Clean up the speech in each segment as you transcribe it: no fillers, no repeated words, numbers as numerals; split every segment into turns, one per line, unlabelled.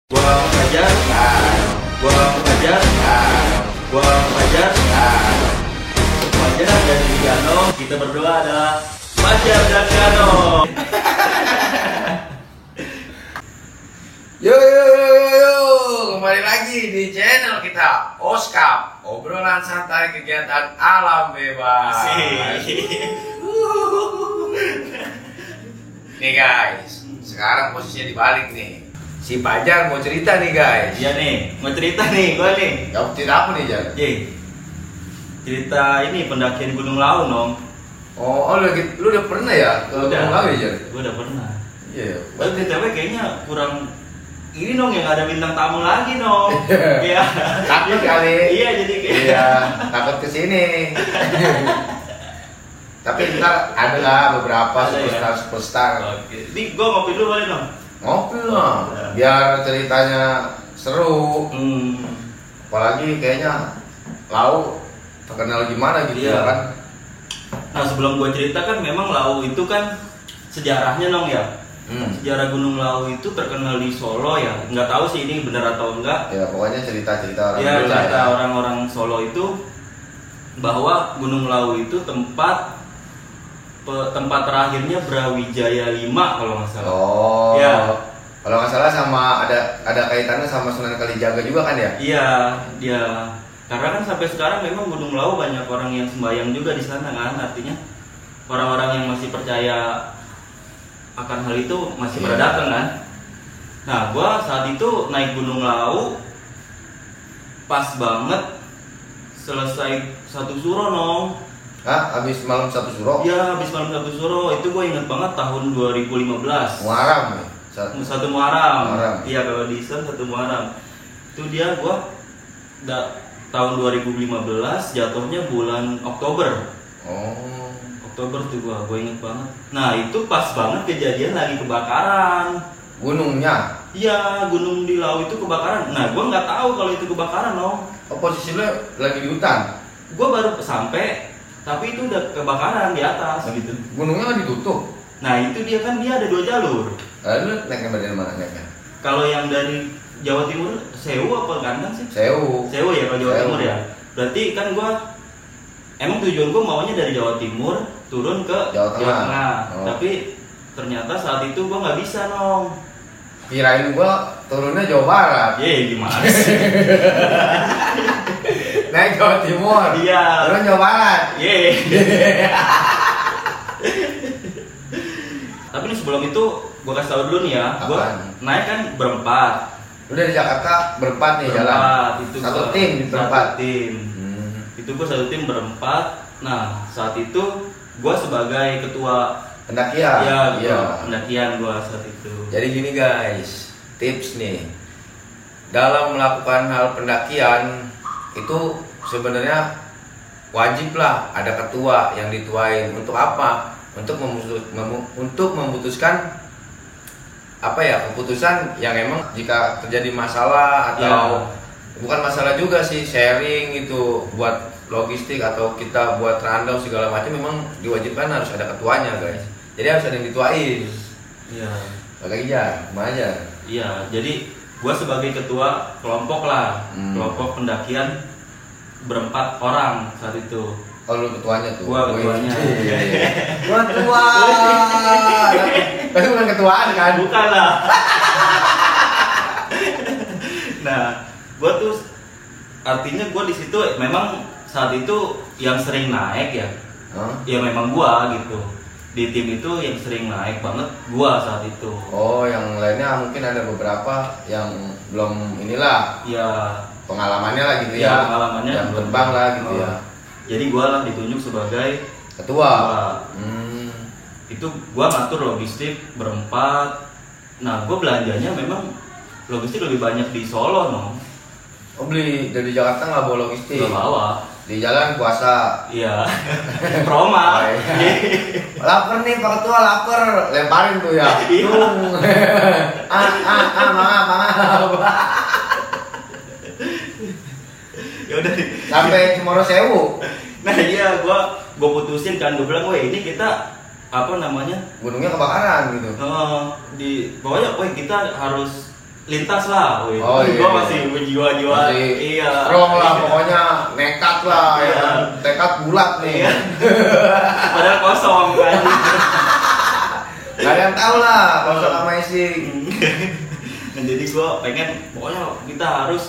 Buang Fajar, buang Fajar, buang Fajar, Fajar dan Gano. Kita berdua adalah Fajar dan Gano.
Yo, kembali lagi di channel kita Oskap, obrolan santai kegiatan alam bebas. Nih guys, sekarang posisinya dibalik nih. Si Fajar mau cerita nih guys.
Iya nih, mau cerita nih, gue nih.
Kamu cerita apa nih Jar?
Cerita ini pendakian Gunung Lau, Nong.
Lu udah pernah ya ke Gunung Lau ya Jar?
Gue udah pernah.
Iya.
Tapi BTW kayaknya kurang ini Nong, yang ada bintang tamu lagi Nong. Iya.
Takut kali.
Iya, jadi kayak.
Iya, takut kesini. Tapi ntar ada lah beberapa
Ada ya?
superstar.
Oke. Ini gue ngopi dulu boleh Nong?
Ngopi lah, biar ceritanya seru. Apalagi kayaknya Lau terkenal gimana gitu
Iya.
kan.
Nah, sebelum gue cerita kan memang Lau itu kan sejarahnya Nong ya. Sejarah Gunung Lau itu terkenal di Solo ya. Nggak tahu sih ini benar atau enggak.
Ya pokoknya cerita-cerita orang
Ya,
desa
cerita
ya.
orang-orang Solo itu bahwa Gunung Lau itu tempat terakhirnya Brawijaya 5 kalau nggak salah.
Oh.
Ya.
Kalau nggak salah sama ada kaitannya sama Sunan Kalijaga juga kan ya?
Iya, dia. Karena kan sampai sekarang memang Gunung Lau banyak orang yang sembahyang juga di sana kan. Artinya orang-orang yang masih percaya akan hal itu masih pada datang kan. Nah, gua saat itu naik Gunung Lau pas banget selesai satu suro Nong.
Hah? Habis malam satu suro?
Ya, habis malam satu suro itu gue inget banget tahun 2015.
Muharram nih.
Satu Muharram.
Muharram.
Iya, kalau di Islam satu Muharram. Itu dia gue tahun 2015 jatuhnya bulan Oktober.
Oh.
Oktober tuh gue inget banget. Nah, itu pas banget kejadian lagi kebakaran.
Gunungnya?
Iya, gunung di Lau itu kebakaran. Nah, gue nggak tahu kalau itu kebakaran dong.
Oh, posisi lu lagi di hutan?
Gue baru sampai, tapi itu udah kebakaran di atas gitu.
Gunungnya kan ditutup?
Nah, itu dia kan dia ada 2 jalur.
Lalu naiknya dari mana naiknya?
Kalau yang dari Jawa Timur, Sewu apa Gandang sih?
Sewu.
Sewu ya, kalau Jawa
Sewu.
Timur ya. Berarti kan gua emang tujuan gua maunya dari Jawa Timur turun ke
Jawa Tengah. Oh.
Tapi ternyata saat itu gua nggak bisa Nong.
Kirain gua turunnya Jawa Barat.
Gimana sih?
Naik Jawa Timur.
Iya.
Turun Jawa Barat.
Tapi ini sebelum itu gua kasih tahu dulu nih ya. Gua
Apaan?
naik kan berempat.
Lu dari Jakarta berempat nih jalan.
Itu
Satu
gua-
tim berempat.
Satu tim. Itu gue satu tim berempat. Nah, saat itu gue sebagai ketua
Pendakian.
ya,
Iya.
pendakian gue saat itu.
Jadi gini guys, tips nih. Dalam melakukan hal pendakian itu sebenarnya wajib lah ada ketua yang dituain. Untuk apa? Untuk memutuskan apa ya, keputusan yang emang jika terjadi masalah atau bukan masalah juga sih, sharing gitu buat logistik atau kita buat rundown segala macam, memang diwajibkan harus ada ketuanya guys. Jadi harus ada yang dituain.
Iya.
Lagi ya, gimana aja?
Iya, jadi gue sebagai ketua kelompok lah, kelompok pendakian berempat orang saat itu.
Oh lu ketuanya tuh.
Gua ketuanya.
Gua ketua. Tapi bukan ketuaan kan?
Bukan lah. Nah, gue tuh artinya gue di situ memang saat itu yang sering naik ya. Ya memang gue gitu. Di tim itu yang sering naik banget gue saat itu.
Oh, yang lainnya mungkin ada beberapa yang belum inilah.
Ya.
Pengalamannya lah gitu
Ya,
ya.
pengalamannya
yang
belum.
terbang lah gitu ya.
Jadi gue lah ditunjuk sebagai
Ketua.
Itu gue ngatur logistik berempat. Nah, gue belanjanya memang logistik lebih banyak di Solo no.
Oh, beli dari Jakarta nggak bawa logistik?
Gak bawa.
Di jalan puasa.
Iya. Proma.
Oh, iya. Laper nih Pak Ketua, laper. Lemparin tuh ya.
Iya.
Maaf.
Ya udah.
Sampai Cemoro Sewu.
Nah iya, gua putusin kan, gua bilang, weh ini kita apa namanya?
Gunungnya kebakaran gitu.
Pokoknya, weh kita harus lintas lah, wih.
Oh, iya.
Gue masih berjiwa-jiwa, iya.
Strong lah, pokoknya nekat lah,
Iya.
ya. Tekad bulat nih.
Iya. Padahal kosong kan.
Gak ada yang tahu lah, kosong sama isi.
Nah, jadi gue pengen, pokoknya kita harus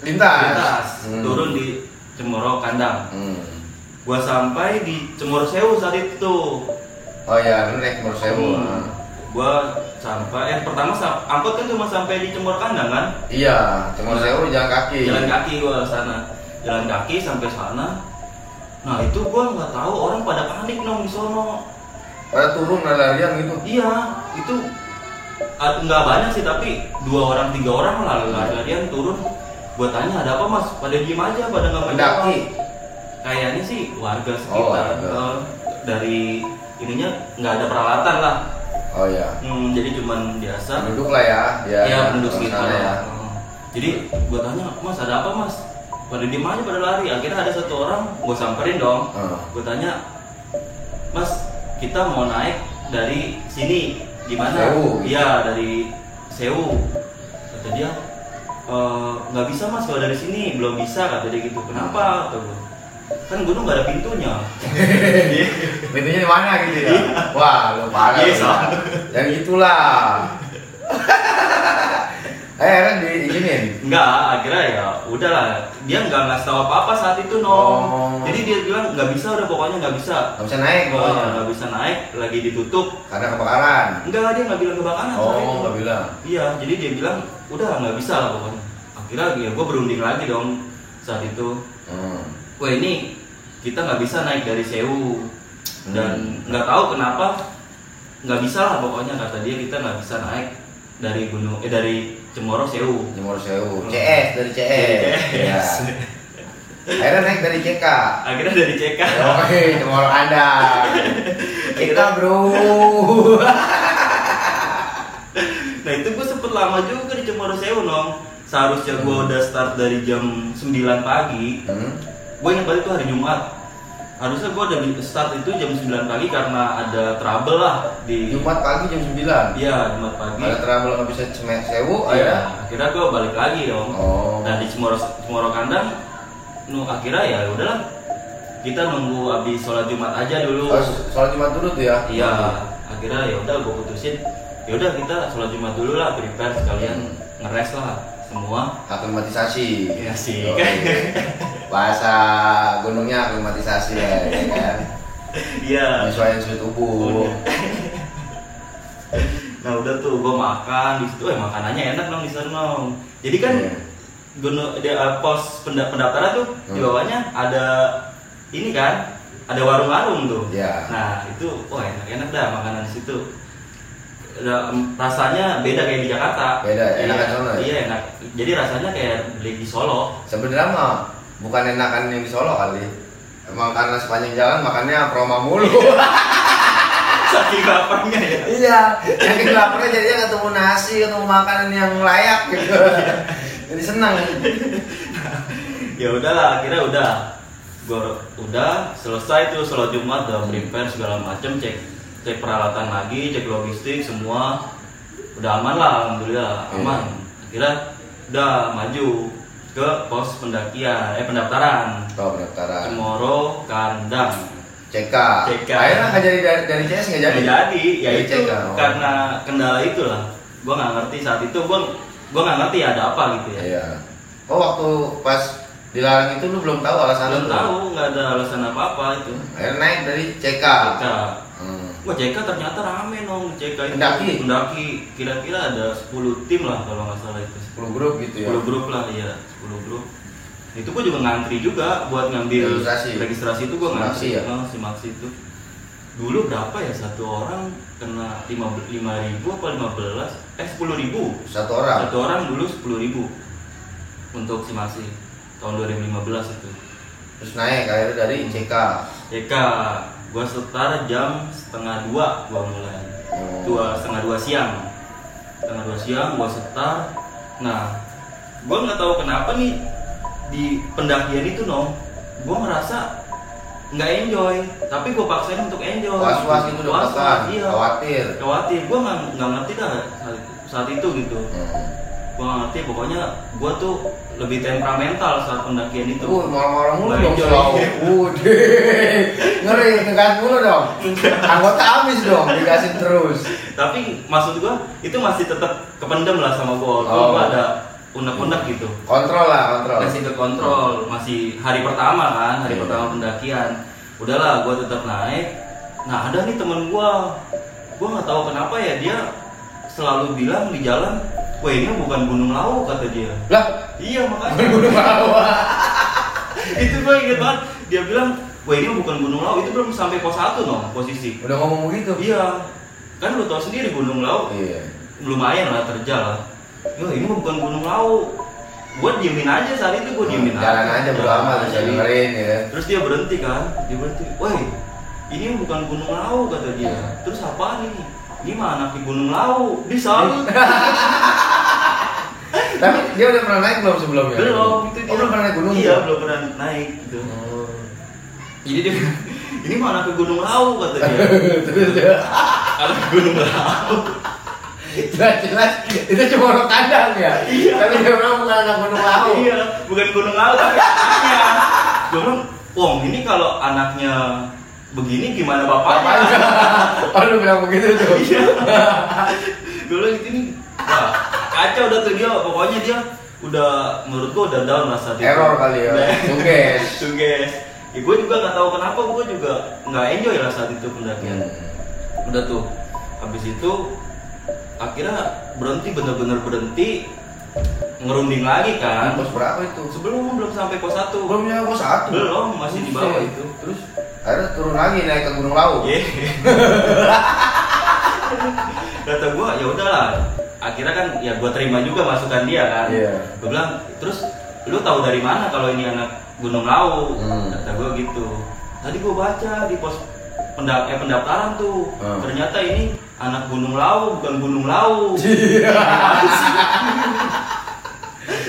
Lintas.
turun di Cemoro Kandang. Gua sampai di Cemoro Sewu saat itu.
Oh iya, lu naik Cemoro Sewu.
Gua sampai pertama angkot kan cuma sampai di Cemoro Kandang kan?
Iya, Cemoro Sewu jalan kaki.
Jalan kaki gua ke sana. Jalan kaki sampai sana. Nah, itu gua nggak tahu orang pada panik nong di sono.
Pada turun larian gitu.
Iya, itu nggak banyak sih tapi 2 orang 3 orang lah larian turun. Gua tanya ada apa mas? Pada diem aja, pada nggak
Pendaki.
Kayaknya sih warga
Oh,
sekitar.
warga.
Dari ininya nggak ada peralatan lah.
Oh iya.
Jadi cuman biasa.
Penduduk lah ya.
Iya, penduduk sekitar
ya.
ya. Jadi gue tanya, mas ada apa mas? Pada diem aja pada lari. Akhirnya ada 1 orang, gue samperin dong. Gue tanya, mas kita mau naik dari sini gimana?
Sewu.
Iya dari Sewu. Kata dia, nggak bisa mas kalau dari sini belum bisa kata dia gitu. Kenapa? Kata gue. Kan gunung nggak ada pintunya.
Pintunya di mana gitu ya? Wah, lu parah.
Iya,
lu.
sama.
Dan itulah. Kan diizinin.
Enggak, akhirnya ya udahlah. Dia nggak ngasih tahu apa-apa saat itu Nong.
Oh.
Jadi dia bilang nggak bisa, udah pokoknya nggak bisa.
Nggak bisa naik
Pokoknya nggak bisa naik, lagi ditutup.
karena kebakaran.
Enggak, dia nggak bilang kebakaran saat itu.
Oh, nggak bilang.
Iya, jadi dia bilang udah nggak bisa lah pokoknya. Akhirnya ya gue berunding lagi dong saat itu. Wah ini kita nggak bisa naik dari Sewu dan nggak tahu kenapa nggak bisa lah pokoknya kata dia kita nggak bisa naik dari gunung dari Cemoro Sewu.
Cemoro Sewu. CS dari CS.
Dari
Iya.
CS.
Akhirnya naik dari CK.
Akhirnya dari CK.
Oke, Cemoro Kandang. Kita bro.
Nah itu gue sempet lama juga di Cemoro Sewu Nong. Seharusnya gue udah start dari jam 9 pagi. Gue ingat banget itu hari Jumat. Harusnya gue udah start itu jam 9 pagi karena ada trouble lah di
Jumat pagi jam 9.
Iya, Jumat pagi.
Ada trouble nggak bisa Sewu,
Iya, akhirnya gue balik lagi dong.
Oh.
Nah di Cemoro Kandang, akhirnya ya udahlah. Kita nunggu habis sholat Jumat aja dulu.
Oh, sholat Jumat dulu tuh ya?
Iya, akhirnya ya udah gue putusin. Ya udah kita sholat Jumat dulu lah, prepare sekalian ngeres lah semua.
Aklimatisasi.
Iya sih.
Oke. Bahasa gunungnya aklimatisasi ya kan?
Iya.
Penyesuaian suhu tubuh.
Nah udah tuh gue makan di situ, makanannya enak dong di sana dong. Jadi kan gunung pos pendaftaran tuh di bawahnya ada ini kan, ada warung-warung tuh.
Iya.
Nah itu wah enak-enak dah makanan di situ. Rasanya beda kayak di Jakarta.
Beda, enak kan Solo ya?
Iya enak. Jadi rasanya kayak beli di Solo.
Sebenarnya mah bukan enakan yang di Solo kali. Emang karena sepanjang jalan makannya proma mulu.
Saking laparnya ya.
Iya, saking laparnya jadinya ketemu nasi, ketemu makanan yang layak gitu. Jadi senang.
Ya udahlah, akhirnya udah selesai tuh sholat Jumat, udah prepare segala macam, cek peralatan lagi, cek logistik semua udah aman lah, alhamdulillah aman. Akhirnya udah maju ke pos pendaftaran.
Oh, pendaftaran.
Cemoro Kandang.
CK.
Akhirnya
nggak jadi dari CS nggak jadi.
Nggak jadi, ya
Dari
itu
CK, oh.
karena kendala itulah. Gua nggak ngerti saat itu, gua nggak ngerti ada apa gitu ya.
Iya. Oh, waktu pas dilarang itu lu belum tahu alasan
Belum
lu?
tahu, nggak ada alasan apa-apa itu.
Akhirnya naik dari CK.
CK. Wah CK ternyata rame nong, CK itu pendaki kira-kira ada 10 tim lah kalau nggak salah itu.
10 grup gitu ya.
10 grup lah, iya 10 grup. Itu gua juga ngantri juga buat ngambil registrasi itu gua ngantri
ya?
Si Maxi itu. Dulu berapa ya satu orang kena 5.000 apa 15? 10.000.
Satu orang.
Satu orang dulu 10.000 untuk si Maxi tahun 2015 itu.
Terus naik akhirnya dari CK.
CK gua setar jam 1:30 gua mulai. 2:30 siang. 2:30 siang gua setar. Nah, gua nggak tahu kenapa nih di pendakian itu gua merasa nggak enjoy, tapi gua paksain untuk enjoy.
Was-was gitu udah
Was-was, iya.
khawatir.
Khawatir, gua nggak ngerti dah saat itu gitu. Gua nggak ngerti, pokoknya gua tuh lebih temperamental saat pendakian itu.
Marah-marah mulu
Nggak
dong
enjoy.
selalu. Ngeri, ngegas mulu dong. Anggota habis dong, digasin terus.
Tapi maksud gua itu masih tetap kependem lah sama gua. Gua ada unek-unek gitu.
Kontrol lah, kontrol.
Masih ke kontrol, masih hari pertama kan, hari pertama pendakian. Udahlah, gua tetap naik. Nah ada nih temen gua nggak tahu kenapa ya dia selalu bilang di jalan, wah ini bukan Gunung Lawu kata dia.
Lah,
Iya makanya.
Gunung Lawu.
Itu gue inget banget. Dia bilang, wah ini bukan Gunung Lawu, itu belum sampai pos 1 no posisi.
Udah ngomong begitu?
Iya. Kan lu tau sendiri Gunung Lawu.
Iya.
Lumayan lah terjal lah. Yo ini mah bukan Gunung Lawu. Gue diemin aja saat itu, gue diemin
Jalan aja bro amat, bisa dengerin ya.
Terus dia berhenti kan, dia berhenti. Woi, ini bukan Gunung Lawu kata dia. Terus apaan ini? Ini mah anak di Gunung Lawu. Disalut.
Tapi dia udah pernah naik belum sebelumnya?
Belum, itu dia.
belum pernah naik gunung?
Iya, belum pernah naik gitu. Jadi dia ini mah anak di Gunung Lawu kata dia.
Terus dia
Anak Gunung Lawu.
jelas itu cuma orang kandang ya.
Iya.
Tapi dia bilang bukan anak Gunung Lawu.
Iya, bukan Gunung Lawu tapi anaknya. Gue bilang, "Wong, ini kalau anaknya begini gimana bapaknya?"
Oh lu bilang begitu tuh?
Iya. Gue bilang gitu nih. Wah, kacau udah tuh dia, pokoknya dia udah menurut gua udah down lah saat itu.
Error kali ya. Sungges.
Sungges. Ya gue juga nggak tahu kenapa gue juga nggak enjoy lah saat itu pendakian. Udah tuh, habis itu akhirnya berhenti, bener-bener berhenti, ngerunding lagi kan.
Pos berapa itu?
Belum sampai pos 1.
Belum nyampe pos 1.
Belum, masih di bawah
Buset.
itu.
Terus akhirnya turun lagi naik ke Gunung Lawu.
Iya. Kata gue ya udahlah. Akhirnya kan ya gue terima juga masukan dia kan.
Iya.
Gue bilang, terus lu tahu dari mana kalau ini anak Gunung Lawu? Kata gue gitu. Tadi gue baca di pos pendaftaran tuh. Ternyata ini anak Gunung Lawu bukan Gunung Lawu.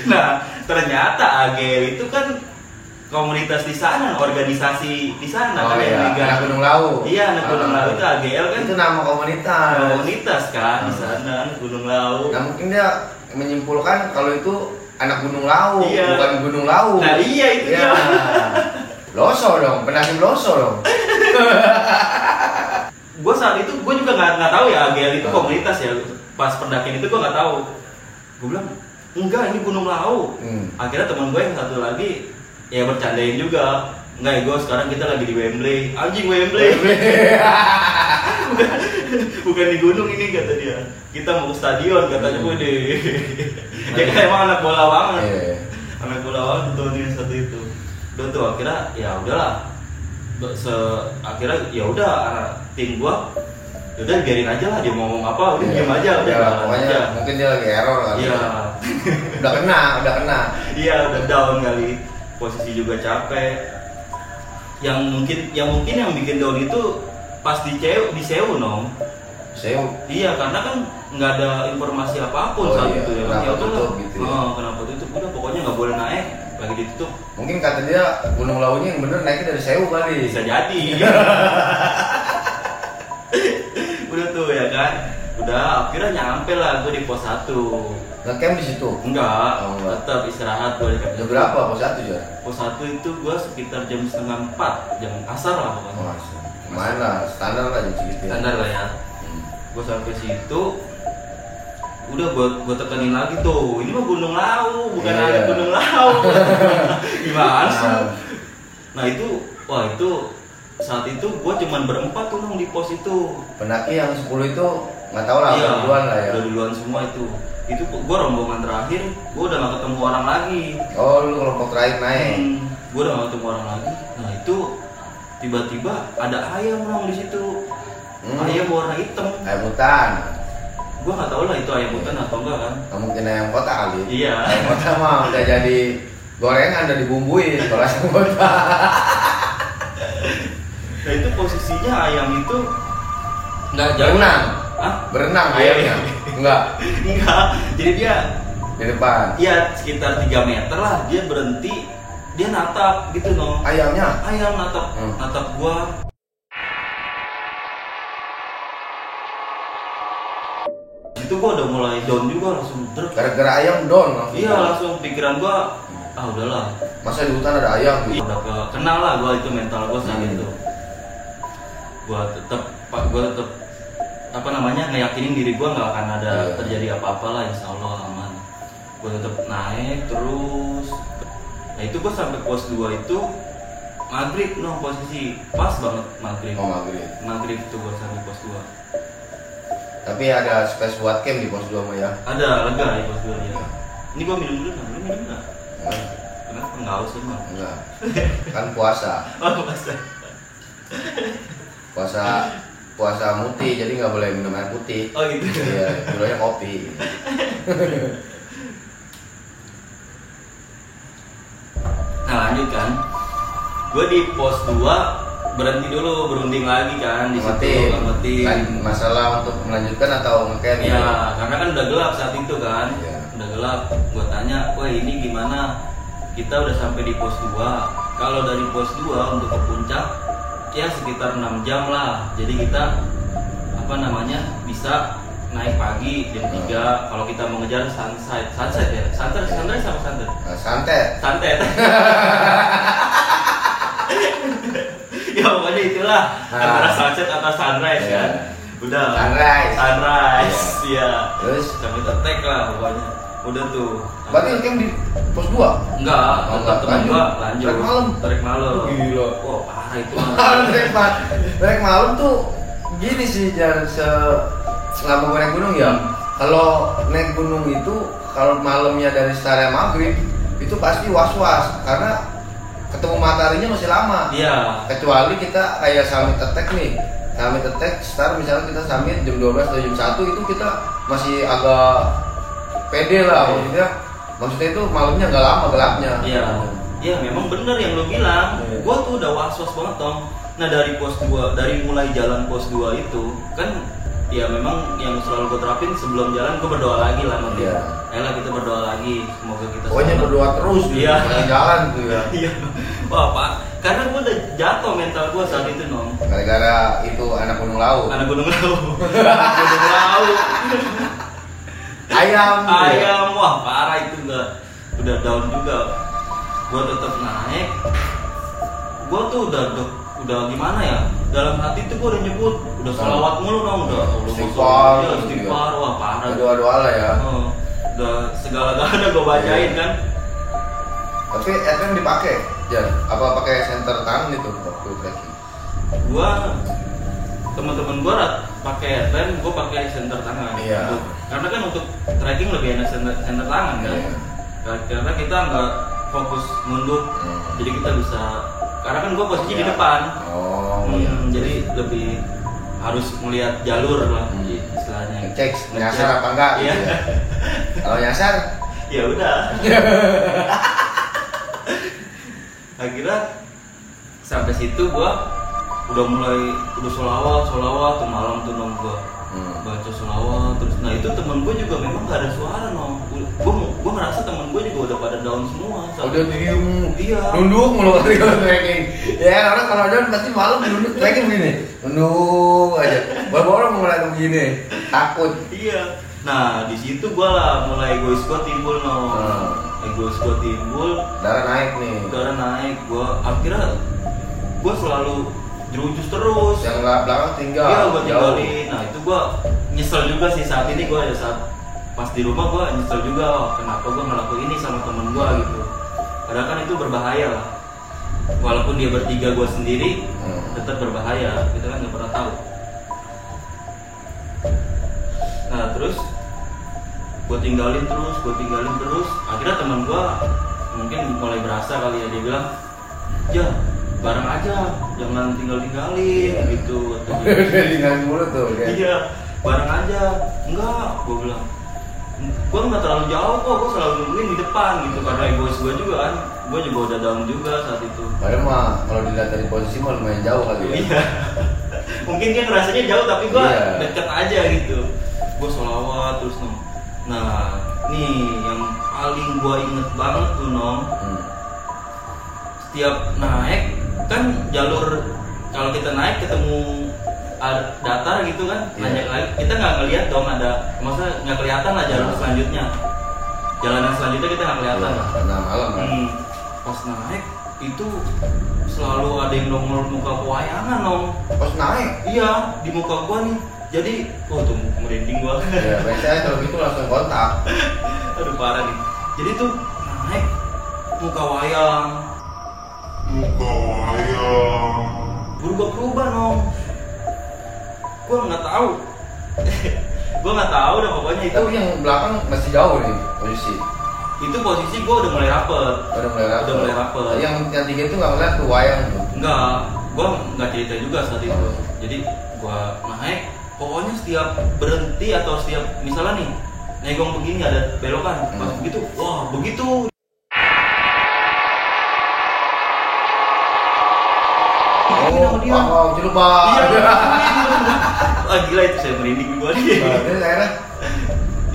Nah ternyata AGL itu kan komunitas di sana, organisasi di sana
Oh
kan
iya,
yang megang.
anak Gunung Lawu.
Iya, anak Gunung Lawu itu AGL kan.
Itu nama komunitas.
Komunitas kan di sana, anak Gunung Lawu.
Nah mungkin dia menyimpulkan kalau itu anak Gunung Lawu,
Iya.
bukan Gunung Lawu.
Nah iya itu
Ya.
dia.
Loso dong, pendaki loso dong.
Gue saat itu gue juga nggak tahu ya AGL itu komunitas ya. Pas pendakian itu gue nggak tahu. Gue bilang enggak ini Gunung Lawu. Akhirnya teman gue yang satu lagi ya bercandain juga. Enggak ya gue sekarang kita lagi di Wembley. Anjing Wembley. bukan di gunung ini kata dia. Kita mau ke stadion katanya gue deh. Dia kan emang anak bola banget. Anak bola banget tuh dia satu itu. Udah tuh akhirnya ya udahlah. Akhirnya ya udah tim gua udah biarin aja lah dia mau ngomong apa udah diam aja udah
ya, pokoknya
aja.
Mungkin dia lagi error kali.
Iya.
udah kena.
Iya udah down kali, posisi juga capek. Yang mungkin yang bikin down itu pas di Sewu nong.
Sewu.
Iya karena kan nggak ada informasi apapun saat itu ya.
Kenapa tutup gitu ya?
Kenapa tutup? Udah pokoknya nggak boleh naik, lagi ditutup.
Mungkin kata dia Gunung Lawunya yang bener naiknya dari Sewu kali.
Bisa jadi. Udah tuh ya kan. Udah akhirnya nyampe lah gue di pos 1.
Nge-camp di situ.
Enggak,
Oh, enggak.
tetap istirahat gue di camp.
Jam berapa pos 1 ya?
Pos 1 itu gue sekitar jam 3:30, jam asar lah pokoknya.
Oh, mana standar lah jam segitu. ya.
Standar lah ya. Gue sampai situ udah gue tekenin lagi tuh, ini mah Gunung Lawu bukan
Iya.
ada Gunung Lawu. Gimana sih?
Nah.
Nah itu saat itu gue cuman berempat tuh Nong, di pos itu.
Pendaki yang 10 itu nggak tahu lah,
Iya,
duluan lah ya.
udah duluan semua itu. Itu gue rombongan terakhir, gue udah gak ketemu orang lagi.
Oh, lu kelompok terakhir naik.
Gue udah gak ketemu orang lagi. Nah itu tiba-tiba ada ayam Nong di situ. Ayam warna hitam.
Ayam hutan.
Gue nggak tahu lah itu ayam hutan atau enggak kan.
Nggak mungkin ayam kota kali.
Iya.
Ayam kota mah udah jadi gorengan, udah dibumbuin. Kalau ayam kota.
Nah itu posisinya ayam itu nggak jauh.
Berenang.
Hah?
Berenang
Iya.
ayamnya. Enggak.
Enggak. Jadi dia
Di depan.
ya sekitar 3 meter lah dia berhenti, dia natap gitu Nong.
Ayamnya.
Ayam natap gua. situ gue udah mulai down juga, langsung
gara-gara ayam down langsung.
Iya, langsung pikiran gue udahlah,
masa di hutan ada ayam gitu.
Udah kenal lah gue itu mental gue saat itu. Gue tetap ngeyakinin diri gue nggak akan ada terjadi apa-apa lah, insya Allah aman. Gue tetap naik terus. Nah itu gue sampai pos 2 itu maghrib posisi pas banget maghrib. Maghrib itu gue sampai pos 2.
Tapi ada space buat camp di pos 2 mah ya?
Ada, lega di pos 2 ya. Ini gue minum dulu nggak? Lu minum nggak? Kenapa nggak haus emang?
Enggak. Kan puasa. Puasa muti, jadi nggak boleh minum air putih.
Oh gitu.
Iya, dulunya kopi.
Nah lanjut kan, gue di pos 2 berhenti dulu, berunding lagi kan di situ, ngamatin.
Masalah untuk melanjutkan atau ngecamp?
Iya, karena kan udah gelap saat itu kan, udah gelap. Gue tanya, wah ini gimana? Kita udah sampai di pos 2. Kalau dari pos 2 untuk ke puncak, ya sekitar 6 jam lah. Jadi kita bisa naik pagi jam 3 kalau kita mau ngejar sunset ya. Sunset sama sunset. Santet. Ya pokoknya itulah antara sunset atau sunrise kan. Udah. Sunrise. Iya.
Terus
sampai attack lah pokoknya. Udah tuh.
Berarti camp di pos 2?
Enggak, teman gua lanjut. Trek malam.
Gila.
Wah, parah itu.
Trek malam tuh gini sih, jangan selama gue naik gunung ya. Kalau naik gunung itu kalau malamnya dari start maghrib itu pasti was-was karena ketemu mataharinya masih lama.
Iya.
Kecuali kita kayak summit attack nih. Summit attack start misalnya kita summit jam 12 atau jam 1 itu kita masih agak pede lah maksudnya itu malamnya nggak lama gelapnya.
Iya memang bener yang lo bilang. Gua tuh udah was-was banget Tom. Nah dari pos 2, dari mulai jalan pos 2 itu kan ya memang yang selalu gue terapin sebelum jalan gue berdoa lagi lah nanti. Ayolah kita berdoa lagi, semoga kita
pokoknya berdoa terus di jalan tuh ya.
Iya. Wah Pak, karena gue udah jatuh mental gue saat itu Nom.
Gara-gara itu anak gunung laut. Ayam,
wah parah itu udah down juga. Gue tetap naik. Gue tuh udah gimana ya? Dalam hati tuh gue udah nyebut, udah sholawat mulu dong, udah istighfar, wah parah.
Doa-doa lah ya.
Udah segala-galanya gue bacain kan.
Tapi FM dipakai, Jan? Apa pakai senter tangan itu waktu trekking?
Teman-teman gua pakai FM, gua pakai senter tangan.
Iya.
Karena kan untuk trekking lebih enak senter tangan kan. Karena kita nggak fokus mundur, jadi kita bisa. Karena kan gua posisi di depan. Jadi lebih harus melihat jalur lah, istilahnya.
Cek nyasar apa enggak?
Iya.
Gitu ya. Kalau nyasar,
ya udah. Akhirnya sampai situ gua udah sholawat tuh malam tuh Nom gua baca sholawat terus. Nah itu temen gua juga memang gak ada suara Nom. Gua ngerasa temen gua juga udah pada down semua.
Udah diem,
iya.
Nunduk mulu kalau trekking. Ya orang kalau down pasti malam nunduk trekking begini, nunduk aja. Baru orang mulai begini, takut.
Iya. Nah di situ gua lah mulai egois gua timbul Nom. Egois gua timbul.
Darah naik.
Gua akhirnya gua selalu jerujus terus.
Yang belakang tinggal.
Iya, gua tinggalin. Nah, itu gua nyesel juga sih saat ini. Gua saat pas di rumah gua nyesel juga, kenapa gua ngelakuin ini sama temen gua gitu. Padahal kan itu berbahaya lah. Walaupun dia bertiga, gua sendiri, tetap berbahaya. Kita kan nggak pernah tahu. Nah, terus gua tinggalin terus. Akhirnya teman gua mungkin mulai berasa kali ya, dia bilang, "Ya, bareng aja, jangan tinggalin gitu."
Tinggalin mulu tuh kan?
Iya, bareng aja. Enggak, gue bilang, gue nggak terlalu jauh kok, gue selalu nungguin di depan gitu. Karena egois gue juga kan, gue juga udah down juga saat itu.
Padahal mah kalau dilihat dari posisi mah lumayan jauh kali ya.
Iya. Mungkin dia ngerasanya jauh tapi gue deket aja gitu. Gue sholawat terus Nom. Nah, nih yang paling gue inget banget tuh Nom. Setiap naik kan jalur, kalau kita naik ketemu datar gitu kan,
Iya.
nanjak lagi. Kita nggak ngelihat dong ada, maksudnya nggak kelihatan lah jalan selanjutnya. Jalanan selanjutnya kita nggak kelihatan.
Nah malam kan.
Pas naik itu selalu ada yang nongol muka pewayangan dong.
Pas naik.
Iya, di muka gua nih. Jadi, tuh merinding gua.
Ya biasanya kalau gitu langsung kontak.
Aduh parah nih. Jadi tuh naik muka wayang. Berubah-berubah nong. Gua nggak tahu. Gua nggak tahu dah pokoknya itu.
Tapi yang belakang masih jauh nih posisi.
Itu posisi gua udah mulai rapet.
Udah mulai rapet. Yang tiga itu nggak ngeliat tuh wayang tuh.
Enggak, gua nggak cerita juga saat itu. Jadi gua naik, pokoknya setiap berhenti atau setiap misalnya nih negong begini ada belokan, pas begitu, wah begitu.
Wow, jelupa.
Iya. Wah gila itu saya merinding gua nih.
Nah, terus akhirnya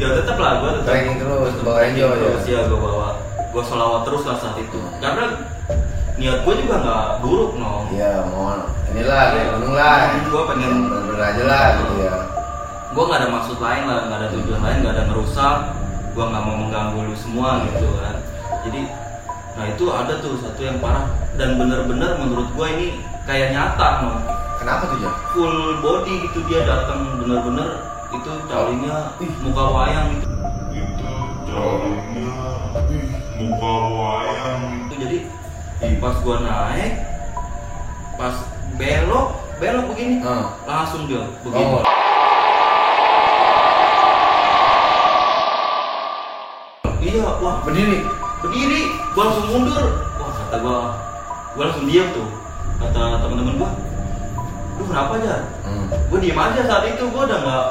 Ya tetap lah gua tetap
trekking terus, bawa enjoy ya.
terus ya gua sholawat terus lah saat itu. Karena niat gua juga nggak buruk nong.
Iya, mohon inilah kayak gunung lah.
Gua pengen
bener aja lah gitu ya.
Gua nggak ada maksud lain lah, nggak ada tujuan lain, nggak ada ngerusak. Gua nggak mau mengganggu lu semua gitu kan. Jadi, nah itu ada tuh satu yang parah dan bener-bener menurut gua ini kayak nyata nong.
Kenapa tuh ya?
Full body gitu dia datang bener-bener itu talinya muka wayang gitu.
Muka wayang.
Itu jadi pas gua naik, pas belok begini, langsung dia begini.
Oh.
Iya, wah
Berdiri.
gua langsung mundur. Wah kata gua langsung diam tuh. Kata teman-teman gua, lu kenapa aja? Gua diem aja saat itu, gua udah nggak.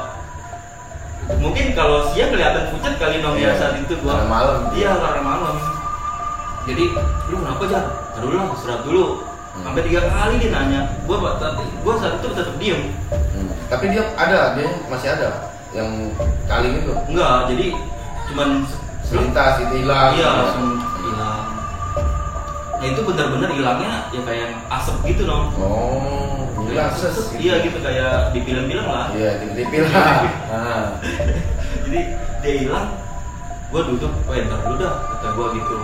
Mungkin kalau siang kelihatan pucat kali dong ya saat itu gua.
Karena malam.
Iya karena malam. Jadi lu kenapa aja? Taruh lah, istirahat dulu. Sampai 3 kali dia nanya. Gua saat itu tetap diem.
Tapi dia masih ada yang kaling itu.
Enggak, jadi cuman
Selintas itu hilang.
iya langsung hilang. Nah itu benar-benar hilangnya ya kayak asap gitu dong.
Oh, hilang ses.
Iya gitu kayak di film-film lah.
Iya, tiba-tiba lah.
Jadi dia hilang, gua duduk, ntar dulu dah kata gua gitu.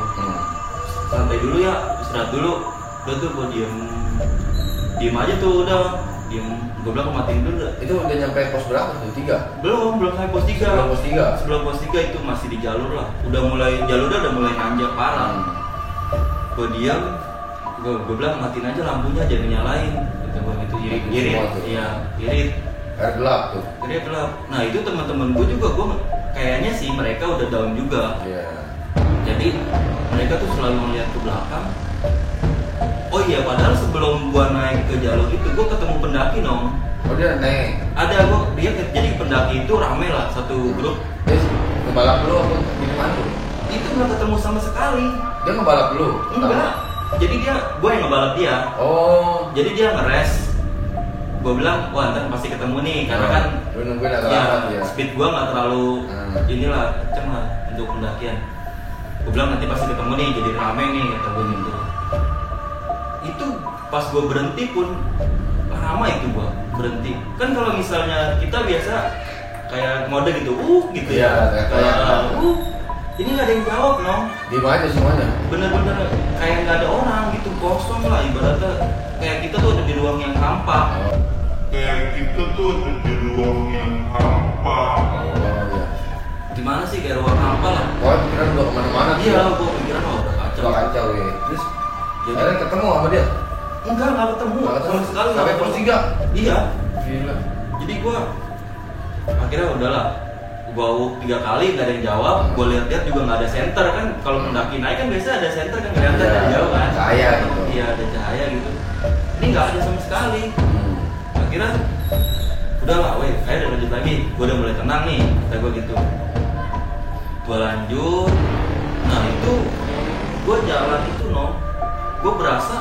Santai dulu ya, istirahat dulu. Udah tuh gua diem aja tuh udah. Gua bilang gua matiin dulu dah.
Itu udah nyampe pos berapa tuh? 3?
Belum sampai pos 3.
Sebelum pos 3?
Sebelum pos 3 itu masih di jalur lah. Jalurnya udah mulai nanjak parah. Gue diam, gue bilang matiin aja lampunya, jangan nyalain. Kata gue gitu, irit, iya, irit.
Air gelap tuh.
Irit gelap. Nah itu teman-teman gue juga, gue kayaknya sih mereka udah down juga.
Iya.
Jadi mereka tuh selalu ngeliat ke belakang. Oh iya, padahal sebelum gue naik ke jalur itu, gue ketemu pendaki dong.
Oh dia naik.
Ada jadi pendaki itu rame lah satu grup.
Dia ngebalap dulu apa gimana tuh?
Itu nggak ketemu sama sekali.
Dia ngebalap dulu?
Enggak. Jadi gue yang ngebalap dia.
Oh.
Jadi dia ngeres. Gue bilang, wah ntar pasti ketemu nih, karena kan
lu nungguin agak lama ya.
speed gue nggak terlalu inilah kenceng lah untuk pendakian. Gue bilang nanti pasti ketemu nih, jadi rame nih kata gue gitu. Itu pas gue berhenti pun lama itu gue berhenti. Kan kalau misalnya kita biasa kayak mode gitu, gitu ya, kayak ini nggak ada yang jawab dong.
Diem aja semuanya.
Bener-bener kayak nggak ada orang gitu, kosong lah ibaratnya. Kayak kita tuh ada di ruang yang hampa.
Kayak kita tuh ada di ruang yang hampa.
Oh iya.
Gimana sih kayak ruang hampa lah.
Oh pikiran udah kemana-mana.
Iya, gue pikiran udah kacau.
Udah kacau ya. Terus
Jadi,
akhirnya ketemu sama dia?
nggak ketemu.
Nggak ketemu
Sama sekali.
sampai pos 3?
Iya.
Gila.
Jadi gue akhirnya udahlah. Gue 3 kali nggak ada yang jawab. Gue lihat-lihat juga nggak ada center kan. Kalau pendaki naik kan biasa ada center kan kelihatan dari jauh kan.
Cahaya gitu.
Iya ada cahaya gitu. Ini nggak ada sama sekali. Akhirnya udahlah, ayo udah lanjut lagi. Gue udah mulai tenang nih, kata gue gitu. Gue lanjut. Nah itu gue jalan itu gue berasa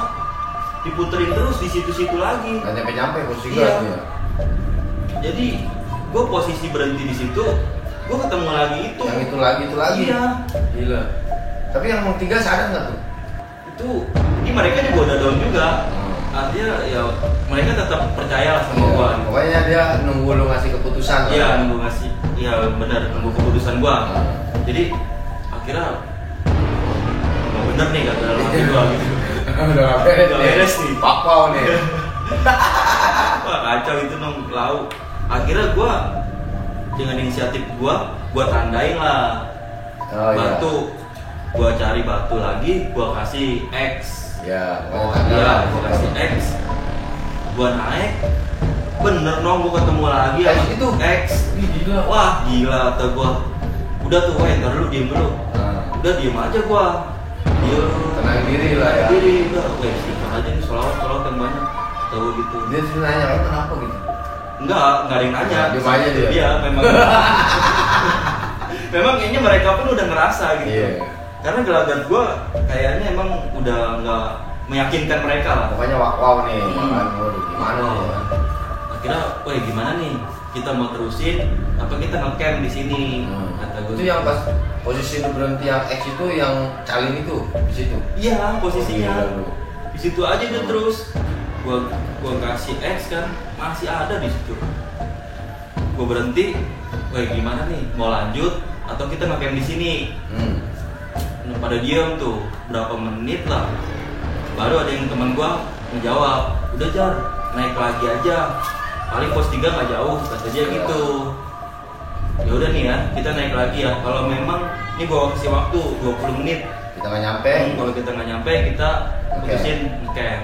diputerin terus di situ-situ lagi.
Nggak nyampe-nyampe pos 3
Iya.
tuh ya.
Jadi gue posisi berhenti di situ, gue ketemu lagi itu.
Yang itu lagi.
Iya.
Gila. Tapi yang mau 3 sadar nggak tuh?
Itu, ini mereka juga udah down juga. artinya ya mereka tetap percaya lah sama
Iya,
gua.
pokoknya dia nunggu lu ngasih keputusan lah.
Iya, nunggu ngasih. Iya benar, nunggu keputusan gua. Jadi akhirnya oh, bener nih kata dalam hati gua gitu.
Udah gak beres
Udah
nih.
beres nih.
Pakpao nih.
Wah kacau itu nong lau. Akhirnya gua dengan inisiatif gua tandain lah
Oh iya.
batu. Gua cari batu lagi, gua kasih X.
Ya,
Oh
pokoknya tanda
iya,
lah.
gua kasih X. Gua naik, bener nong gua ketemu lagi
X
sama
itu?
X.
Ih, gila.
Wah gila kata gua. Udah tuh, ntar dulu diem dulu.
Nah,
Udah diem aja gua. Diem.
tenang diri lah ya.
Diri udah, istighfar aja nih sholawat yang banyak. Tahu gitu.
Dia sih nanya, "Lu kenapa gitu?"
Enggak ada yang nanya.
Diem aja dia.
Iya, memang. Memang kayaknya mereka pun udah ngerasa gitu.
Iya.
Karena gelagat gua kayaknya emang udah nggak meyakinkan mereka lah.
Pokoknya wow nih,
Hmm.
kan waduh gimana nih ya.
Akhirnya, wah gimana nih? Kita mau terusin apa kita ngecamp di sini? Kata gua.
Itu yang pas posisi lu berhenti yang X itu yang calin itu di situ.
Iya, posisinya.
Oh, gila lu.
Di situ aja dia terus. Gua kasih X kan masih ada di situ. Gua berhenti. Wah gimana nih? Mau lanjut atau kita ngecamp di sini? Nah, pada diam tuh berapa menit lah. Baru ada yang teman gua menjawab, udah Jar, naik lagi aja. Paling pos 3 nggak jauh, kata dia gitu. Ya udah nih ya, kita naik lagi ya. Kalau memang ini gua kasih waktu 20 menit.
Kita nggak nyampe.
Kalau kita nggak nyampe, kita putusin camp.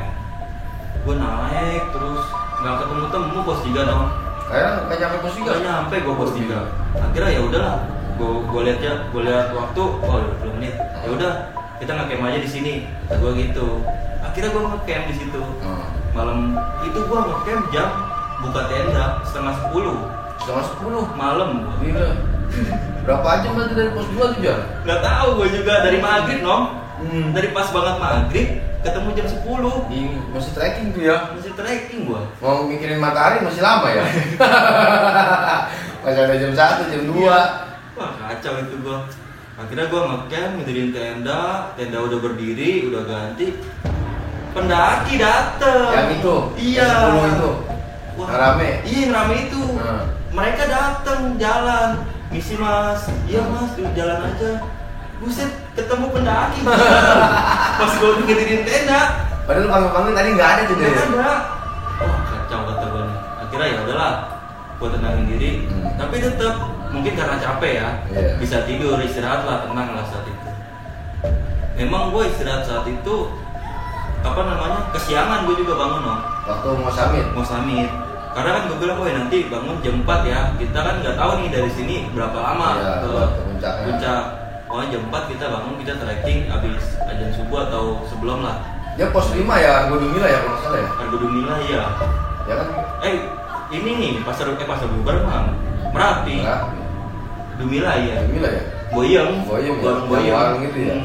Gue naik terus nggak ketemu pos 3 dong.
Kayaknya nggak nyampe pos tiga.
Nggak nyampe gue pos 3. Akhirnya ya udahlah, gue lihat waktu, oh 20 menit. Ya udah, kita ngecamp aja di sini. Kata gue gitu. Akhirnya gue ngecamp di situ. Malam itu gue ngecamp jam buka tenda setengah 10
Setengah 10
malam.
Gila. Berapa jam berarti dari pos 2 tuh Jar?
Nggak tahu gue juga dari maghrib nong. Dari pas banget maghrib ketemu jam 10.
Masih trekking tuh ya.
Masih trekking gue.
Mau mikirin matahari masih lama ya. Masih ada jam 1, jam 2.
Wah kacau itu gua. Akhirnya gua ngecamp, ngedirin tenda udah berdiri, udah ganti. Pendaki dateng.
Yang itu.
Iya.
Yang 10 itu.
Wah,
Yang rame.
Iya yang rame itu. Mereka dateng jalan. Misi mas, iya mas, jalan aja. Buset, ketemu pendaki. Pas gua ngedirin tenda,
Padahal panggung-panggung tadi nggak ada tuh
nggak
dia.
ada. Wah kacau kata gua nih. Akhirnya ya udahlah, gua tenangin diri. Tapi tetap mungkin karena capek ya,
Iya.
bisa tidur, istirahat lah, tenang lah saat itu. Memang gue istirahat saat itu apa namanya kesiangan gue juga bangun dong,
Waktu mau summit.
mau summit. Karena kan gue bilang, "Woi nanti bangun jam 4 ya, kita kan nggak tahu nih dari sini berapa lama
Iya,
ke
ke puncaknya.
puncak." Pokoknya jam 4 kita bangun, kita trekking abis azan subuh atau sebelum lah.
Dia pos 5 ya, Argo Dumila ya kalau nggak salah ya.
Argo Dumila ya.
Ya kan?
Ini nih pasar Bubar mah Merapi. Dumila ya.
Dumila ya.
Boyem,
Boyem ya,
warung Boyem.
warung gitu ya.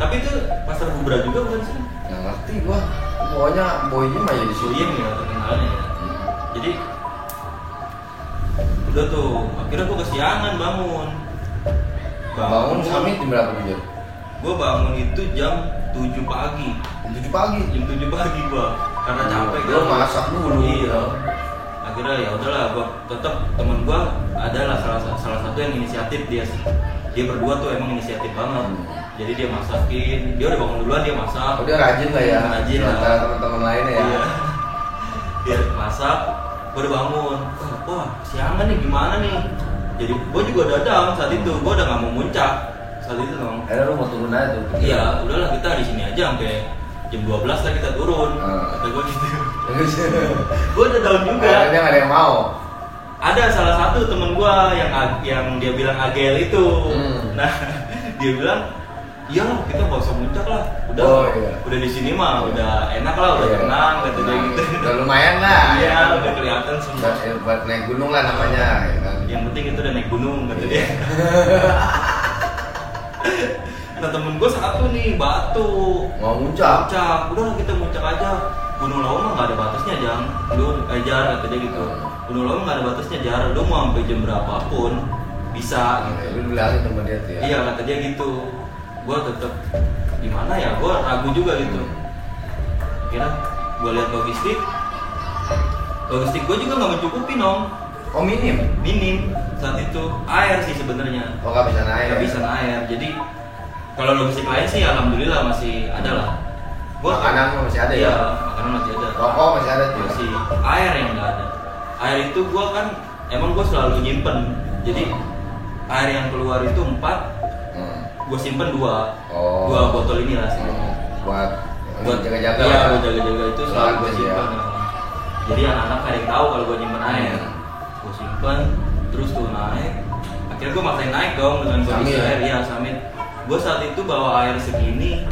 Tapi itu pasar Bubra juga bukan sih?
Nggak ngerti gua. Pokoknya Boyem aja di sini.
Boyem ya terkenalnya ya. Jadi udah tuh, akhirnya gua kesiangan bangun.
Bangun summit jam berapa tuh?
Gua bangun itu jam 7 pagi.
Jam 7 pagi.
Jam 7 pagi gua karena capek
Gua masak dulu.
Iya. Akhirnya ya udahlah, gua tetap temen gua adalah salah satu yang inisiatif dia berdua tuh emang inisiatif banget. Jadi dia masakin, dia udah bangun duluan dia masak.
Oh, dia rajin lah ya.
Rajin lah.
Antara teman-teman lainnya ya.
Iya. Dia masak, gua udah bangun. Wah, siangan nih gimana nih? Jadi gua juga udah down saat itu, gua udah nggak mau muncak saat itu dong.
Akhirnya lu mau turun aja tuh.
Iya, udahlah kita di sini aja sampai jam 12 lah kita turun. Kata gua gitu. Gua udah down juga.
Akhirnya dia nggak ada yang mau.
Ada salah satu temen gua yang dia bilang AGL itu. Nah, dia bilang, "Iya lah, kita nggak usah muncak lah. Udah, udah di sini mah udah enak lah, udah tenang," kata dia gitu.
Udah lumayan lah.
Iya, udah kelihatan semua.
Buat naik gunung lah namanya. Ya kan?
Yang penting itu udah naik gunung, kata dia. Nah temen gue satu nih Batu
Mau muncak.
Udah kita muncak aja. Gunung Lawu mah nggak ada batasnya Jang. Lu Jar kata dia gitu. Gunung Lawu nggak ada batasnya Jar. Lu mau sampai jam berapapun bisa gitu.
Lu bilangin sama dia tuh ya.
Iya kata dia gitu. Gue tetep gimana ya? Gue ragu juga gitu. Kira gue lihat logistik gue juga nggak mencukupi Nong.
Oh minim
saat itu air sih sebenarnya.
Oh kehabisan air.
Kehabisan air. Jadi kalau logistik lain sih alhamdulillah masih ada lah.
Makanan masih ada
iya,
ya?
makanan masih ada.
Rokok masih ada tuh?
Masih. Air yang nggak ada. Air itu gue kan emang gue selalu nyimpen. Jadi air yang keluar itu 4, gue simpen 2 botol ini lah sih.
Buat jaga-jaga.
Iya, buat jaga-jaga itu selalu gue
Bagus, ya.
simpen. Jadi anak-anak ada yang tahu kalau gue nyimpen air. Gue simpen, terus tuh naik. Akhirnya gue maksain naik dong dengan kondisi
Samit.
air. Iya, samit. Gue saat itu bawa air segini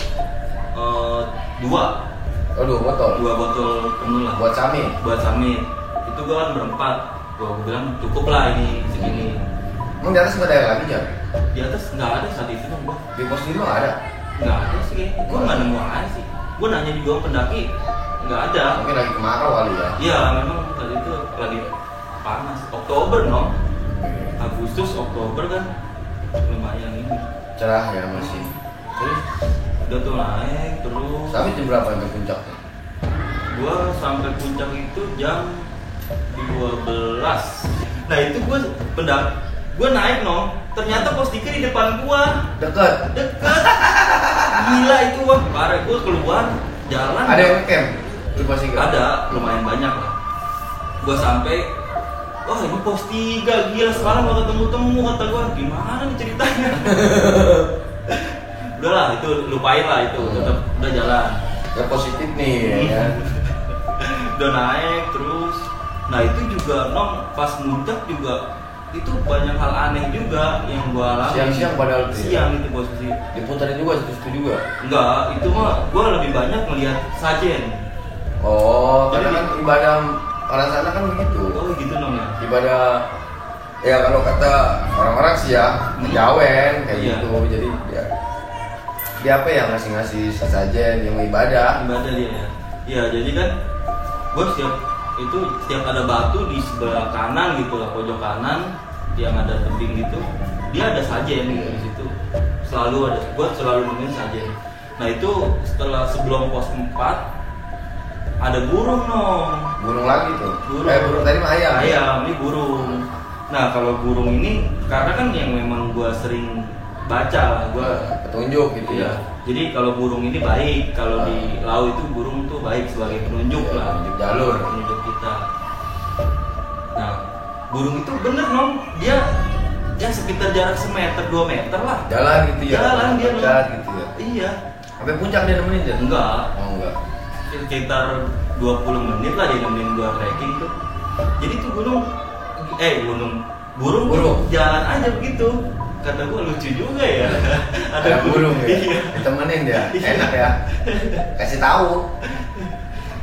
2
botol.
2 botol penuh lah.
Buat samit.
Buat samit. Itu gue kan berempat. Gue bilang cukup lah ini segini.
Emang di atas nggak ada air lagi Jam?
Di atas nggak ada saat itu dong gue.
Di pos 5 nggak ada?
Nggak ada sih. Gue nggak nemu air sih. Gue nanya juga ke pendaki, nggak ada.
Mungkin lagi kemarau kali ya?
Iya, memang saat itu lagi panas. Oktober no. Agustus, Oktober kan lumayan ini.
Cerah ya masih. Terus?
Udah tuh naik terus.
Sampai jam berapa sampai puncaknya?
Gua sampai puncak itu jam 12. Nah itu gua naik no. Ternyata pos 3 di depan gua.
Dekat.
Gila itu wah parah. Gua keluar jalan.
Ada yang camp? Lu pasti nggak?
Ada, lumayan banyak lah. Gua sampai, wah ini pos 3 gila semalam gak ketemu kata gua. Gimana nih ceritanya? Udahlah itu lupain lah itu, tetap udah jalan.
Ya positif nih ya kan?
Udah naik terus. Nah itu juga Nong pas muncak juga itu banyak hal aneh juga yang gua alami.
Siang-siang padahal tuh ya?
Siang itu posisi.
Diputarin juga situ juga?
Enggak, itu mah gua lebih banyak melihat sajen.
Oh,
Jadi-
karena kan ibadah orang sana kan begitu.
Oh gitu Nong ya.
Ibadah ya kalau kata orang-orang sih ya kejawen kayak
Iya.
gitu. Jadi dia apa ya ngasih sesajen yang mau ibadah.
Ibadah dia ya. Iya, jadi kan gue setiap ada batu di sebelah kanan gitu lah, pojok kanan yang ada tebing gitu, dia ada sajen gitu di situ. Selalu ada, gue selalu nemuin sajen. Nah itu sebelum pos 4 ada burung Nong.
Burung lagi tuh.
Burung.
Burung tadi mah ayam.
Ayam, ini burung. Nah kalau burung ini karena kan yang memang gue sering baca lah, gue
Petunjuk gitu
iya. Jadi kalau burung ini baik, kalau di laut itu burung tuh baik sebagai penunjuk
Iya,
lah,
penunjuk jalur.
penunjuk kita. Nah, burung itu bener Nong, dia sekitar jarak 1-2 meter lah.
Jalan gitu ya.
Jalan dia Nong.
Dekat gitu ya.
Iya.
Sampai puncak dia nemenin dia?
Enggak,
Oh enggak.
sekitar 20 menit lah dia nemenin gua trekking tuh. Jadi tuh burung
Burung.
jalan aja begitu. Kata gua lucu juga ya.
Ada burung ya.
Iya.
Ditemenin dia.
Iya.
Enak ya. Kasih tahu.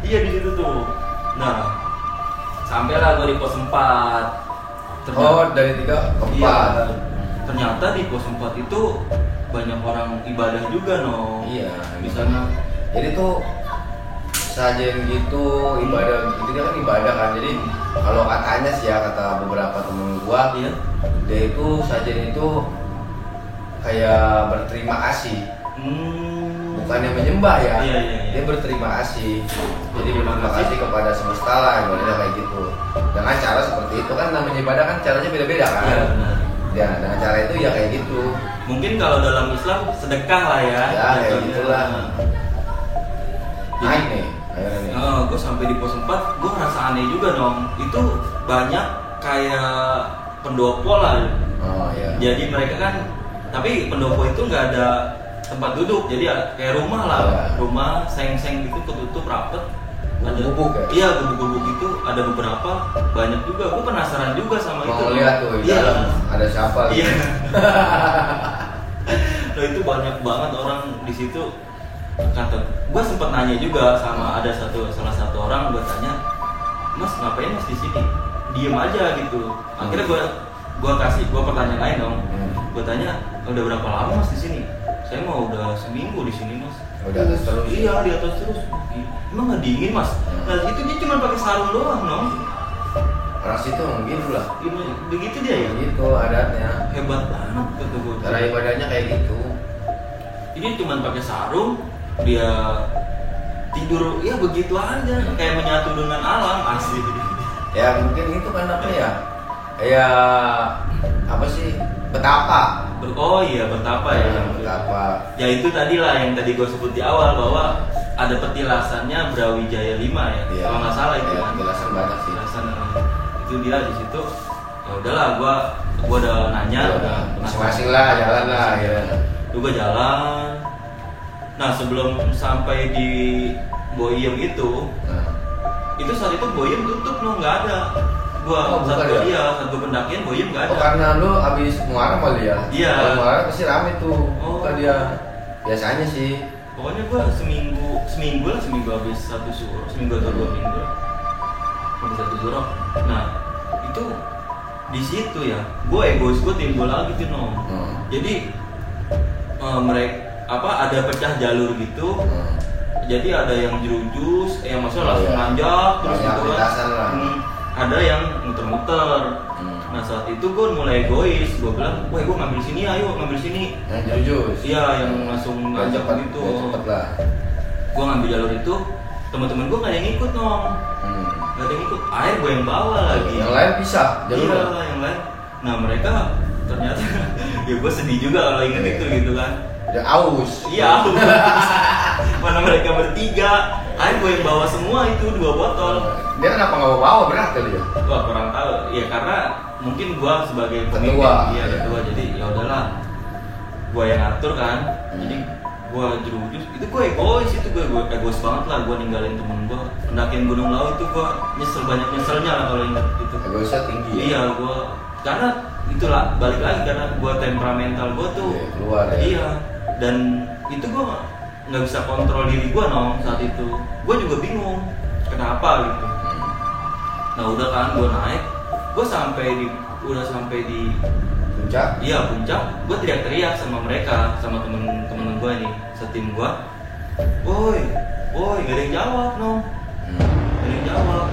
Iya di situ tuh. Nah, sampailah gue di pos 4.
Oh, dari 3 ke 4.
Iya. Ternyata di pos 4 itu banyak orang ibadah juga no.
Iya,
Di sana.
Jadi tuh sajen gitu ibadah itu dia kan ibadah kan. Jadi kalau katanya sih ya kata beberapa temen gua,
Iya.
dia itu sajen itu kayak berterima kasih. Bukannya menyembah ya,
Iya, iya, iya.
dia berterima kasih. Jadi
Berterima
berterima
kasih.
kasih kepada semesta lah, ibaratnya kayak gitu. Dengan cara seperti itu kan namanya ibadah kan caranya beda-beda kan.
Iya benar.
Ya dengan cara itu ya kayak gitu.
Mungkin kalau dalam Islam sedekah lah ya.
Ya kayak
Jatuhnya.
gitulah.
Jadi,
Naik nih, akhirnya nih.
gue sampai di pos 4, gue ngerasa aneh juga dong. Itu banyak kayak pendopo lah.
Oh iya.
Jadi mereka kan, tapi pendopo itu nggak ada tempat duduk, jadi kayak rumah lah,
Iya.
rumah seng-seng gitu ketutup rapet. Ada
Gubuk ya?
Iya gubuk-gubuk itu ada beberapa, banyak juga. Gue penasaran juga sama itu.
Mau lihat tuh di
Iya.
dalam ada siapa gitu.
Iya. Nah itu banyak banget orang di situ. Kata, gue sempet nanya juga sama ada salah satu orang, gue tanya, Mas ngapain Mas di sini? Diem aja gitu. Akhirnya gue pertanyaan lain dong. Gue tanya, udah berapa lama Mas di sini? Saya mau udah seminggu di sini Mas.
Udah atas terus.
Iya di atas terus. Emang nggak dingin Mas? Nah itu dia cuma pakai sarung doang dong.
Orang situ gitu lah.
Begitu dia ya.
Gitu adatnya.
Hebat banget kata gue.
Cara ibadahnya kayak gitu.
Ini cuma pakai sarung, dia tidur ya begitu aja kayak menyatu dengan alam asli.
Ya mungkin itu kan apa ya, kayak apa sih, betapa.
Oh iya betapa ya.
Betapa.
Ya itu tadi lah yang tadi gue sebut di awal bahwa ada petilasannya Brawijaya 5 ya.
Iya.
Kalau nggak salah itu
Ya,
kan.
petilasan banyak sih.
Petilasan itu dia di situ. Ya udahlah gua udah nanya
Ya,
udah
masing-masing lah, jalan lah ya.
Juga jalan. Nah sebelum sampai di Boyem itu saat itu Boyem tutup loh, nggak ada. Gua saat
bukan
gua
ya?
saat gua pendakian Boyem nggak ada.
Oh karena lu abis Muharram kali ya?
Iya.
Kalau Muharram pasti rame tuh.
Oh.
Bukan dia. Biasanya sih.
Pokoknya gua seminggu habis satu suro, seminggu atau 2 minggu habis satu suro. Nah itu di situ ya, gue egois gue timbul lagi tuh nom. Jadi mereka ada pecah jalur gitu. Jadi ada yang jerujus, yang maksudnya langsung nanjak terus
banyak
gitu
lintasan lah.
Ada yang muter-muter. Nah saat itu gue mulai egois, gue bilang, wah gue ngambil sini, ayo ngambil sini.
Yang jerujus.
Iya, yang langsung nanjak gitu.
Cepet lah.
Gue ngambil jalur itu, teman-teman gue nggak ada yang ikut nom. Nggak ada yang ikut, air gue yang bawa lagi.
Yang lain bisa jalur.
Iya, yang lain. Nah mereka ternyata, ya gue sedih juga kalau inget itu gitu kan.
Udah aus.
Iya, aus. Mana mereka bertiga, air gue yang bawa semua itu 2 botol.
Dia kenapa nggak bawa, berat kali ya?
Gua kurang tahu. Ya karena mungkin gua sebagai pemimpin,
Ketua.
iya ketua, jadi ya udahlah. Gua yang atur kan. Jadi gua jerujus, itu gua egois, itu gua egois banget lah, gua ninggalin temen gua. Pendakian Gunung Lawu itu gua banyak nyeselnya lah kalau ingat itu.
Egoisnya tinggi ya?
Iya, gua karena itulah balik lagi karena gua temperamental gua tuh.
Iya, keluar ya.
Iya. Dan itu gua nggak bisa kontrol diri gua nong saat itu. Gua juga bingung kenapa gitu. Nah udah kan gue naik, gue udah sampai di
Puncak?
Iya puncak, gue teriak-teriak sama mereka, sama temen-temen gue nih, setim gue, woi, gak ada yang jawab no, gak ada yang jawab.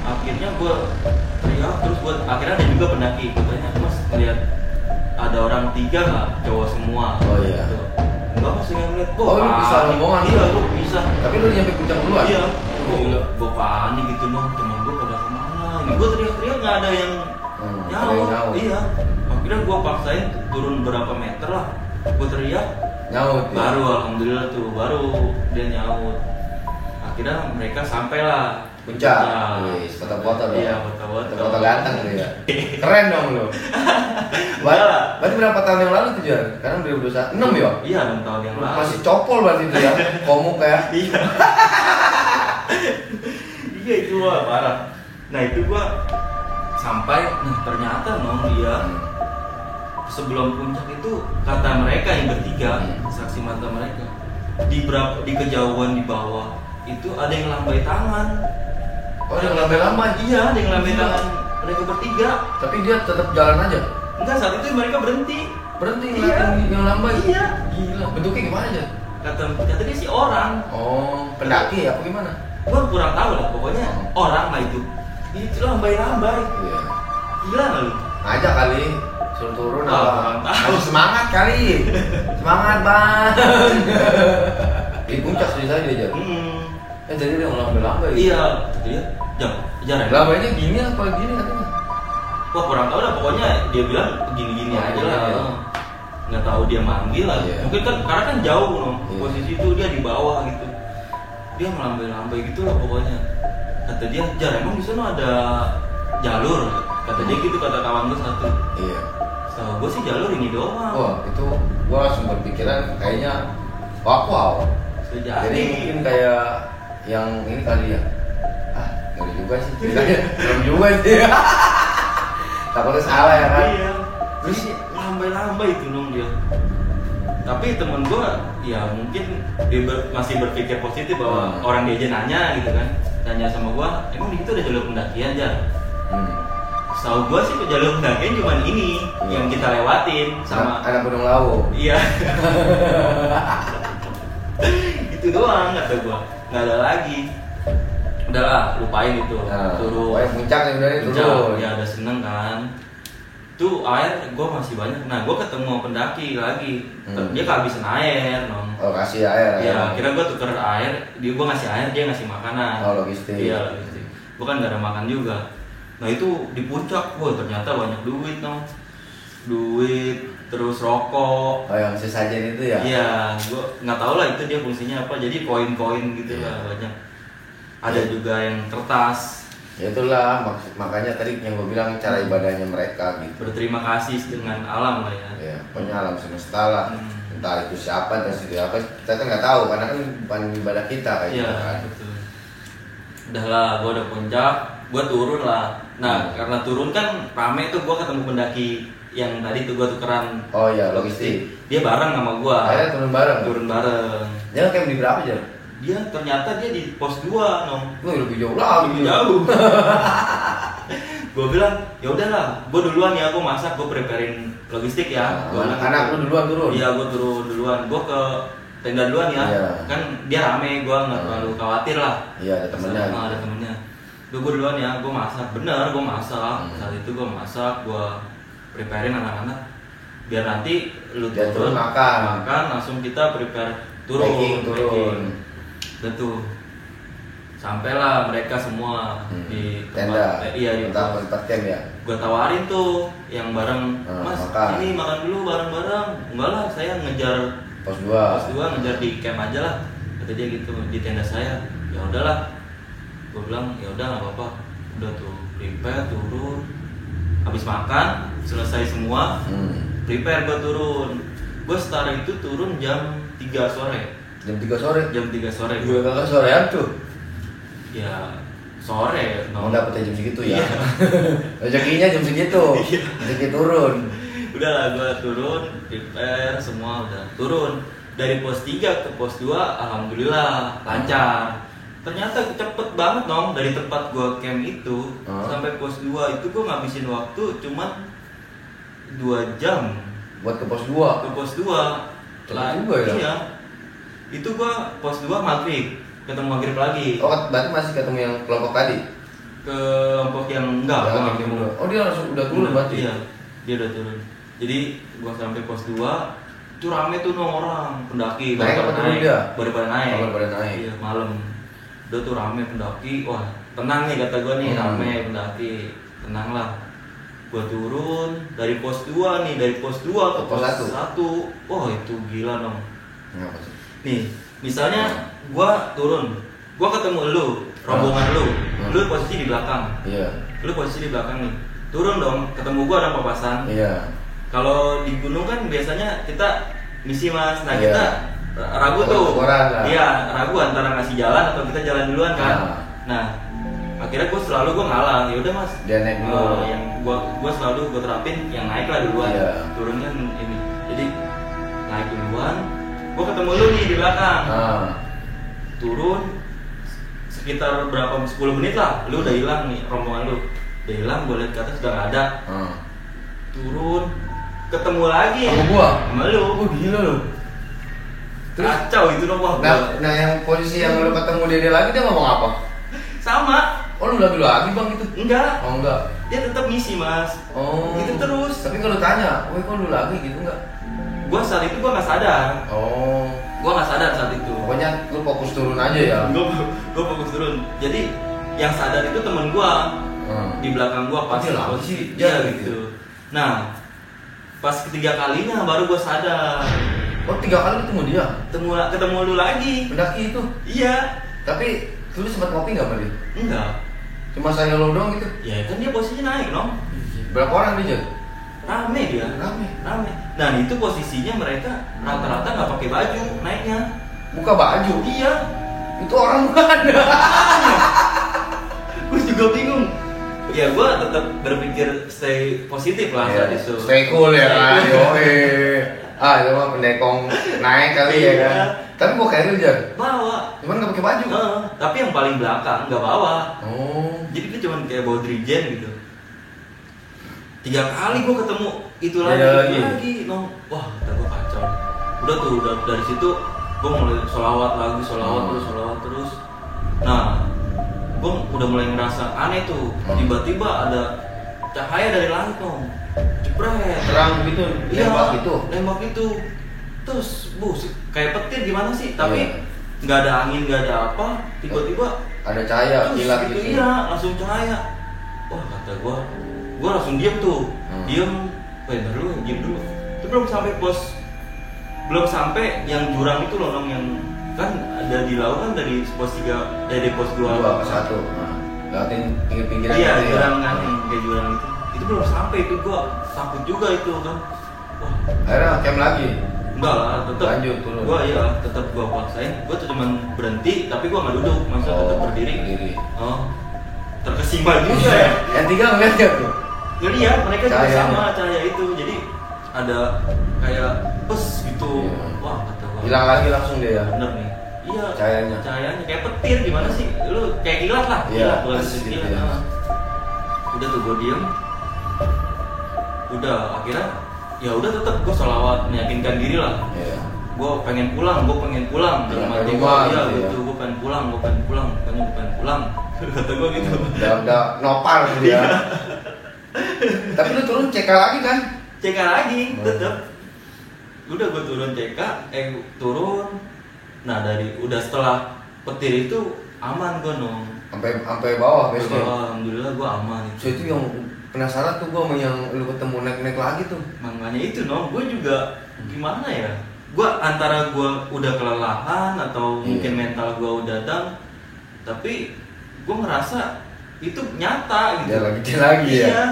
Akhirnya gue teriak, terus akhirnya ada juga pendaki, gue tanya, mas ngeliat ada orang 3 nggak, cowok semua?
Oh iya.
Gitu. Enggak mas, yang ngeliat,
Oh, lu bisa rombongan?
Iya, lu bisa.
Tapi lu nyampe puncak duluan?
Iya,
Gila.
gue panik gitu dong, temen gue pada kemana? Ini gue teriak-teriak nggak ada yang nyaut. Iya, akhirnya gue paksain turun berapa meter lah, gue teriak,
Nyaut. Ya?
baru alhamdulillah tuh, baru dia nyaut. Akhirnya mereka sampailah
Puncak. Wih, foto-foto dong.
Iya, foto-foto.
Foto ganteng tuh ya. Keren dong lu.
Enggak lah.
Berarti berapa tahun yang lalu tuh Jar? Sekarang 2021. 6 ya?
Iya, 6 tahun yang lalu.
Masih copol berarti itu ya. Komuk ya.
Iya. Iya itu gua parah. Nah itu gua sampai, nah ternyata dia sebelum puncak itu kata mereka yang bertiga, saksi mata mereka, di kejauhan di bawah itu ada yang lambai tangan.
Oh, ada yang lambai-lambai?
Iya, ada yang lambai tangan. Mereka bertiga.
Tapi dia tetap jalan aja?
Enggak, saat itu mereka berhenti.
Berhenti
Iya.
ngeliatin yang lambai?
Iya.
Gila, bentuknya gimana aja?
Kata dia sih orang.
Oh, pendaki apa gimana?
Gua kurang tahu lah, pokoknya orang lah itu. Itu lambai-lambai.
Iya.
Gila nggak lu?
Ngajak kali, suruh turun
Ah,
apa?
tahu.
Masih semangat kali. Semangat bang. Di puncak selesai dia Jar. Jadi dia ngelambai-lambai.
Iya, kata dia. Jangan.
Lambainya gini apa gini katanya?
Wah kurang tahu lah, pokoknya dia bilang gini-gini
Oh,
aja
iya,
lah.
iya.
Nggak tahu dia manggil lah.
Iya.
Mungkin kan karena kan jauh loh.
Iya.
Posisi itu dia di bawah gitu. Dia melambai-lambai gitu lah pokoknya. Kata dia, Jar emang di sana ada jalur. Kata dia gitu, kata kawan gue satu.
Iya.
Setahu gue sih jalur ini doang.
Wah itu gua langsung berpikiran kayaknya wow.
Sejati.
Jadi mungkin kayak yang ini kali ya. Ah, ngeri juga sih. Ceritanya serem juga sih. Takutnya salah ya kan.
Iya. Terus lambai-lambai itu dong dia. Tapi temen gue ya mungkin dia masih berpikir positif bahwa orang dia aja nanya gitu kan, tanya sama gue, emang di situ ada jalur pendakian aja. Setahu gue sih jalur pendakian cuma ini yang kita lewatin sama
anak Gunung Lawu.
Iya. Itu doang kata gue, nggak ada lagi. Udahlah lupain itu.
Nah,
turun.
pokoknya puncak yang udah ini
Puncak,
turun.
ya udah seneng kan. Itu air gue masih banyak. Nah gue ketemu pendaki lagi, dia kehabisan air, non.
Oh, kasih air.
Iya, kira gue tuker air, gue ngasih air, dia ngasih makanan.
Oh, logistik.
Iya, logistik. Gue kan gak ada makan juga. Nah itu di puncak, wah ternyata banyak duit, non. Duit, terus rokok.
Oh, yang sesajen itu ya?
Iya, gue nggak tahu lah itu dia fungsinya apa. Jadi koin-koin gitu lah banyak. Ada juga yang kertas.
Ya itulah makanya tadi yang gue bilang cara ibadahnya mereka gitu.
Berterima kasih dengan alam lah ya.
Ya, pokoknya alam semesta lah. Entah itu siapa dan siapa kita kan nggak tahu karena kan bukan ibadah kita kayak
Iya,
gitu kan.
betul. Udah lah, gue udah puncak, gue turun lah. Nah, karena turun kan rame tuh, gue ketemu pendaki yang tadi tuh gue tukeran.
Oh iya, logistik.
Dia bareng sama gue.
Akhirnya turun bareng.
Turun bareng.
Dia kayak di berapa aja?
Dia ternyata dia di pos 2, Nong.
Wih, lebih jauh lah.
Lebih jauh. Gue bilang, ya udahlah, gue duluan ya, aku masak, gue preparein logistik ya.
Anak lu duluan turun.
Iya, gue turun duluan. Gue ke tenda duluan ya.
Iya.
Kan dia rame, gue nggak terlalu khawatir lah.
Iya, ada temennya.
Ada temennya. Gue duluan ya, gue masak. Bener, gue masak. Saat itu gue masak, gue preparein anak-anak. Biar nanti lu
Dia turun makan.
langsung kita prepare turun.
Turun.
Betul. Sampailah mereka semua di
tenda.
Iya, di
tempat camp ya.
Gue tawarin tuh yang bareng, Mas,
makan.
ini makan dulu bareng-bareng. Enggak lah, saya ngejar
Pos 2.
ngejar di camp aja lah. Kata dia gitu, di tenda saya. Ya udahlah. Gue bilang, ya udah nggak apa-apa. Udah tuh, prepare turun. Habis makan, selesai semua. Prepare gue turun. Gue start itu turun jam 3 sore.
Jam 3 sore.
Jam 3 sore.
Gue kakak sorean tuh.
Ya sore.
Mau dapetnya jam segitu ya.
Iya.
Rezekinya jam segitu. Rezeki turun.
Udah lah, gue turun, prepare semua udah turun. Dari pos 3 ke pos 2 alhamdulillah lancar. Ternyata cepet banget dong, dari tempat gue camp itu sampai pos 2 itu gue ngabisin waktu cuman 2 jam
buat ke pos 2.
ke pos 2.
Cepet juga ya?
Iya. Itu gue pos 2 maghrib, ketemu maghrib lagi.
Oh, berarti masih ketemu yang kelompok tadi?
Kelompok yang enggak,
Ya,
gua nggak ketemu.
oh, dia langsung udah turun berarti?
Iya, dia udah turun. Jadi gua sampai pos 2 itu rame tuh orang pendaki.
Naik apa turun dia?
Baru pada naik.
Oh, baru pada naik.
Iya, malam. Udah tuh rame pendaki. Wah, tenang nih kata gua nih, rame pendaki. Tenang lah. Gua turun dari pos 2 nih, dari pos 2 ke pos 1. Wah, itu gila dong.
Kenapa sih?
Nih, misalnya gua turun, gua ketemu lu, rombongan lu posisi di belakang.
Iya.
Lu posisi di belakang nih. Turun dong, ketemu gua ada papasan.
Iya.
Kalau di gunung kan biasanya kita misi Mas. Nah,
Iya.
kita ragu tuh. Iya, ragu antara ngasih jalan atau kita jalan duluan kan. Nah, akhirnya gua ngalah. Ya udah Mas.
Dia naik dulu.
Yang gua selalu gua terapin yang naik lah duluan.
Iya.
Turun kan ini. Jadi naik duluan. Gua ketemu lu nih di belakang. Turun sekitar berapa 10 menit lah, lu udah hilang nih, rombongan lu udah hilang. Gue lihat ke atas udah nggak ada. Turun ketemu lagi
sama gua,
sama lu.
Oh gila lu. Terus
Kacau itu dong. Wah,
nah yang posisi yang lu ketemu dia lagi, dia ngomong apa?
sama.
Oh lu lagi bang gitu?
Enggak,
Oh enggak.
dia tetap ngisi Mas.
Oh
Gitu terus.
Tapi kalau tanya, woi kok lu lagi gitu enggak?
Gua saat itu gua nggak sadar.
Oh
Gua nggak sadar saat itu.
pokoknya lu fokus turun aja ya.
Gua fokus turun. Jadi yang sadar itu temen gua di belakang gua pas
Dia lagi
posisi
sih, dia
gitu. Nah, pas ketiga kalinya baru gua sadar.
Oh 3 kali ketemu dia?
Ketemu lu lagi.
Pendaki itu?
Iya.
Tapi lu sempat ngopi nggak sama dia?
Enggak.
Cuma saya lo doang gitu?
Ya kan dia posisinya naik dong.
Berapa orang dia?
Rame dia.
Rame.
Nah itu posisinya mereka rata-rata nggak pakai baju naiknya.
Buka baju?
Iya.
Itu orang mana?
Gue juga bingung. Ya gue tetap berpikir stay positif lah saat itu.
Stay cool ya kan? Itu mah pendekong naik kali ya kan? Tapi bawa carrier aja?
Bawa.
Cuman nggak pakai baju?
Tapi yang paling belakang nggak bawa.
Oh.
Jadi dia cuma kayak bawa drijen gitu. 3 kali gue ketemu itu
Iya,
lagi. No. Wah, kata gue kacau. Udah tuh, dari situ gue mulai sholawat terus. Nah, gue udah mulai ngerasa aneh tuh. Tiba-tiba ada cahaya dari langit dong, jepret,
Terang gitu,
iya,
nembak gitu.
terus kayak petir gimana sih, tapi
Iya.
nggak ada angin, nggak ada apa, tiba-tiba
Ada cahaya,
terus
kilat
gitu,
gitu.
iya, langsung cahaya. Wah, kata gua langsung diem tuh, diem, bentar dulu, diem dulu. Itu belum sampai yang jurang itu loh, Nong, yang kan ada di laut kan dari pos 3, dari pos 2
2 ke 1. Nah, lewatin pinggir-pinggiran
iya,
gitu ya.
jurang kan, kayak jurang itu belum sampai, itu gua takut juga itu kan. Wah,
Akhirnya camp lagi.
enggak lah, tetap
Lanjut turun.
tetap gua paksain. Gua tuh cuman berhenti, tapi gua nggak duduk, maksudnya tetap berdiri. Oh, terkesima juga ya.
Yang 3 ngeliat gak tuh?
Ngeliat mereka juga
Cahayanya.
sama cahaya itu, jadi ada kayak pes gitu.
Iya.
Wah, kata gua.
Hilang lagi langsung dia ya.
Bener nih. Iya.
Cahayanya.
kayak petir gimana sih? Lu kayak kilat lah.
Iya,
Kilat, bukan
pes gitu
kilat.
ya.
Nah. Udah tuh gua diem. Udah akhirnya ya udah tetap gua sholawat meyakinkan diri lah.
Iya.
Gue pengen pulang dalam
Pulang ke
hati gue,
rumah
iya
gitu ya.
gitu, gue pengen pulang, kata gue gitu.
Udah nopal gitu ya. Tapi lu turun CK lagi kan?
CK lagi, tetep. Udah gue turun. Nah udah setelah petir itu aman gue, Nong.
Sampai bawah base camp.
Alhamdulillah gue aman
So itu yang penasaran tuh gua sama yang lu ketemu naik lagi tuh.
Makanya itu, Nong, gue juga gimana ya? Gue antara gue udah kelelahan atau mungkin mental gue udah down, tapi gue ngerasa itu nyata gitu.
Dia lagi ya.
Iya.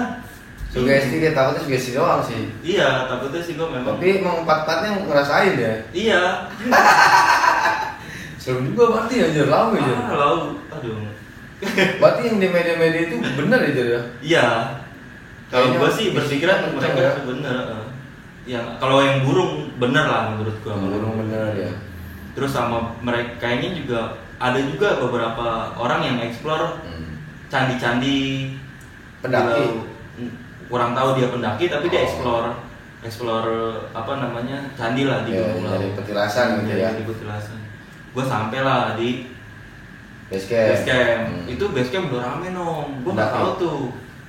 Sugesti dia takutnya sugesti doang sih.
Iya, takutnya sih gue memang.
Tapi emang empat-empatnya ngerasain ya.
Iya.
Serem juga berarti ya, Jer. Lama ya, Jer.
Aduh.
Berarti yang di media-media itu bener ya, Jer ya?
Iya. Kalau
Kayaknya
gue sih berpikiran
kenceng
mereka
ya.
bener. Yang kalau yang burung bener lah menurut gue.
Burung bener ya.
Terus sama mereka kayaknya juga ada juga beberapa orang yang explore candi-candi.
Pendaki.
Kurang tahu dia pendaki tapi dia explore apa namanya, candi lah di Gunung Lawu.
Dari petilasan gitu ya.
Dari petilasan. Gue sampai lah di
Base camp.
base camp. Itu base camp udah rame, Nong. Gue nggak
Pendaki.
tahu tuh.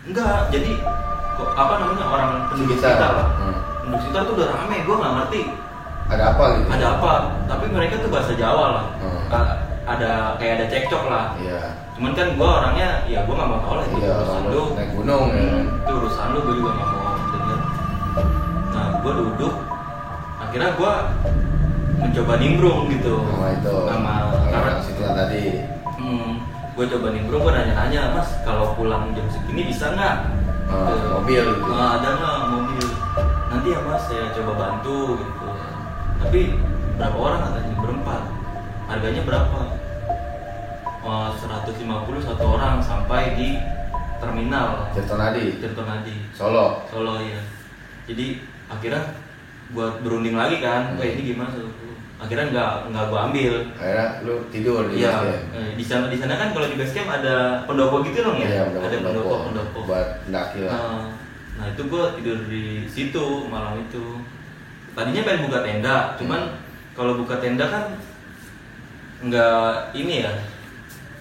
Enggak, jadi apa namanya, orang penduduk
Sekitar.
sekitar lah. Penduduk sekitar tuh udah rame. Gue nggak ngerti
Ada apa gitu?
ada apa. Tapi mereka tuh bahasa Jawa lah. Ada kayak ada cekcok lah.
Iya.
Cuman kan gue orangnya ya gue nggak mau tahu lah itu
Iya,
urusan
orang
lu.
naik gunung ya.
Itu urusan lu, gue juga nggak mau denger. Nah gue duduk. Akhirnya gue mencoba nimbrung gitu.
Sama itu.
Sama
karena situ yang tadi.
Gue coba nimbrung, gue nanya-nanya, Mas kalau pulang jam segini bisa nggak?
Mobil gitu.
Ada nggak mobil? Nanti ya Mas, saya coba bantu gitu. Tapi berapa orang katanya? Berempat. Harganya berapa? 150 satu orang sampai di terminal
Tirtonadi. Solo.
ya. Jadi akhirnya buat berunding lagi kan, ini gimana? Akhirnya nggak gua ambil.
Akhirnya lu tidur di
Iya.
base camp.
Di sana kan kalau di base camp ada pendopo gitu dong ya.
Iya,
Ada pendopo.
buat pendaki lah.
Nah itu gua tidur di situ malam itu. Tadinya pengen buka tenda, cuman kalau buka tenda kan nggak ini ya.